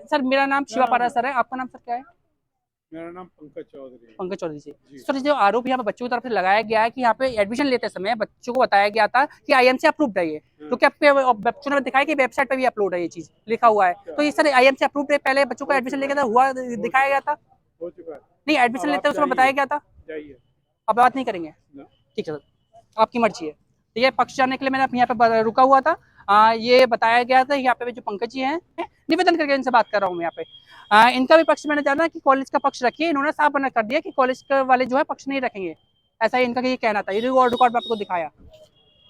सर मेरा नाम शिवा पारासर है, आपका नाम सर क्या है? मेरा नाम पंकज चौधरी है। पंकज चौधरी जी। सर जो आरोप यहाँ पे बच्चों की तरफ से लगाया गया है कि यहाँ पे एडमिशन लेते समय बच्चों को बताया गया था कि आईएमसी अप्रूव्ड है ये, तो क्या बच्चों ने दिखाया कि वेबसाइट पे भी अपलोड है ये चीज लिखा हुआ है, तो ये सर आईएमसी अप्रूव्ड है, पहले बच्चों को एडमिशन लेके हुआ दिखाया गया था? हो चुका है। नहीं, एडमिशन लेते उसमें बताया गया था, अब बात नहीं करेंगे? ठीक है सर, आपकी मर्जी है। तो ये पक्ष जानने के लिए मैंने यहाँ पे रुका हुआ था, ये बताया गया था यहाँ पे जो पंकज जी हैं, निवेदन करके इनसे बात कर रहा हूँ मैं यहाँ पे, इनका भी पक्ष मैंने जाना कि कॉलेज का पक्ष रखिए, इन्होंने साफ मना कर दिया कि कॉलेज के वाले जो है पक्ष नहीं रखेंगे, ऐसा ही इनका ये कहना था, ये रिकॉर्ड में आपको दिखाया।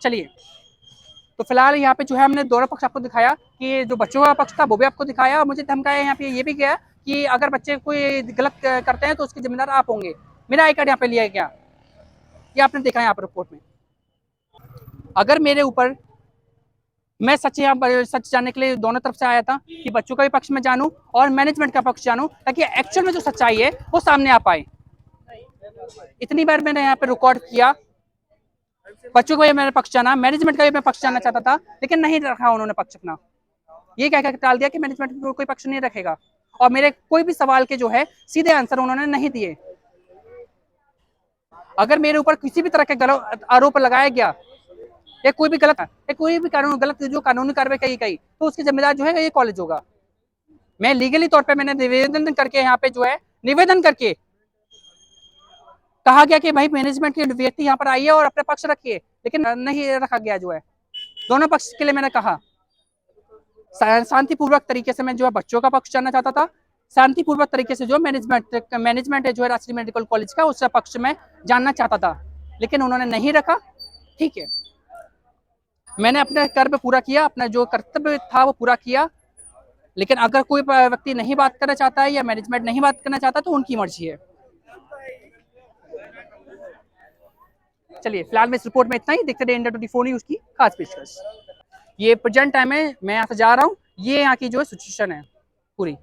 चलिए, तो फिलहाल यहाँ पे जो है हमने दोनों पक्ष आपको दिखाया कि जो बच्चों का पक्ष था वो भी आपको दिखाया, और मुझे धमकाया यहाँ पे ये भी किया कि अगर बच्चे कोई गलत करते हैं तो उसके जिम्मेदार आप होंगे, मेरा आई कार्ड यहाँ पे लिया है क्या? ये आपने देखा है यहाँ पर रिपोर्ट में। अगर मेरे ऊपर, मैं सच जानने के लिए दोनों तरफ से आया था कि बच्चों का भी पक्ष में जानूं और मैनेजमेंट का पक्ष जानूं, ताकि एक्चुअल में जो सच्चाई है वो सामने आ पाए। इतनी बार मैंने यहाँ पे रिकॉर्ड किया, बच्चों का भी मैंने पक्ष जाना, मैनेजमेंट का भी मैं पक्ष जानना चाहता था, लेकिन नहीं रखा उन्होंने पक्ष अपना। ये क्या क्या टाल दिया कि मैनेजमेंट कोई पक्ष नहीं रखेगा, और मेरे कोई भी सवाल के जो है सीधे आंसर उन्होंने नहीं दिए। अगर मेरे ऊपर किसी भी तरह के गलत आरोप लगाया गया या कोई भी गलत जो कानूनी कार्रवाई की गई, तो उसकी जिम्मेदार जो है ये कॉलेज होगा। मैं लीगली तौर पे मैंने निवेदन करके यहाँ पे जो है निवेदन करके कहा गया कि भाई मैनेजमेंट के व्यक्ति यहाँ पर आइए और अपने पक्ष रखिए, लेकिन नहीं रखा गया जो है। दोनों पक्ष के लिए मैंने कहा, शांतिपूर्वक तरीके से मैं जो है बच्चों का पक्ष जानना चाहता था, शांतिपूर्वक तरीके से जो मैनेजमेंट है जो है राजश्री मेडिकल कॉलेज का, उसका पक्ष में जानना चाहता था, लेकिन उन्होंने नहीं रखा। ठीक है, मैंने अपने कर्तव्य पूरा किया, अपना जो कर्तव्य था वो पूरा किया, लेकिन अगर कोई व्यक्ति नहीं बात करना चाहता है या मैनेजमेंट नहीं बात करना चाहता तो उनकी मर्जी है। चलिए फिलहाल में इस रिपोर्ट में इतना ही। देखते रहिए इंडिया 24 न्यूज़ की खास पेशकश। ये प्रेजेंट टाइम है, मैं यहाँ से जा रहा हूँ, ये यहाँ की जो सिचुएशन है पूरी।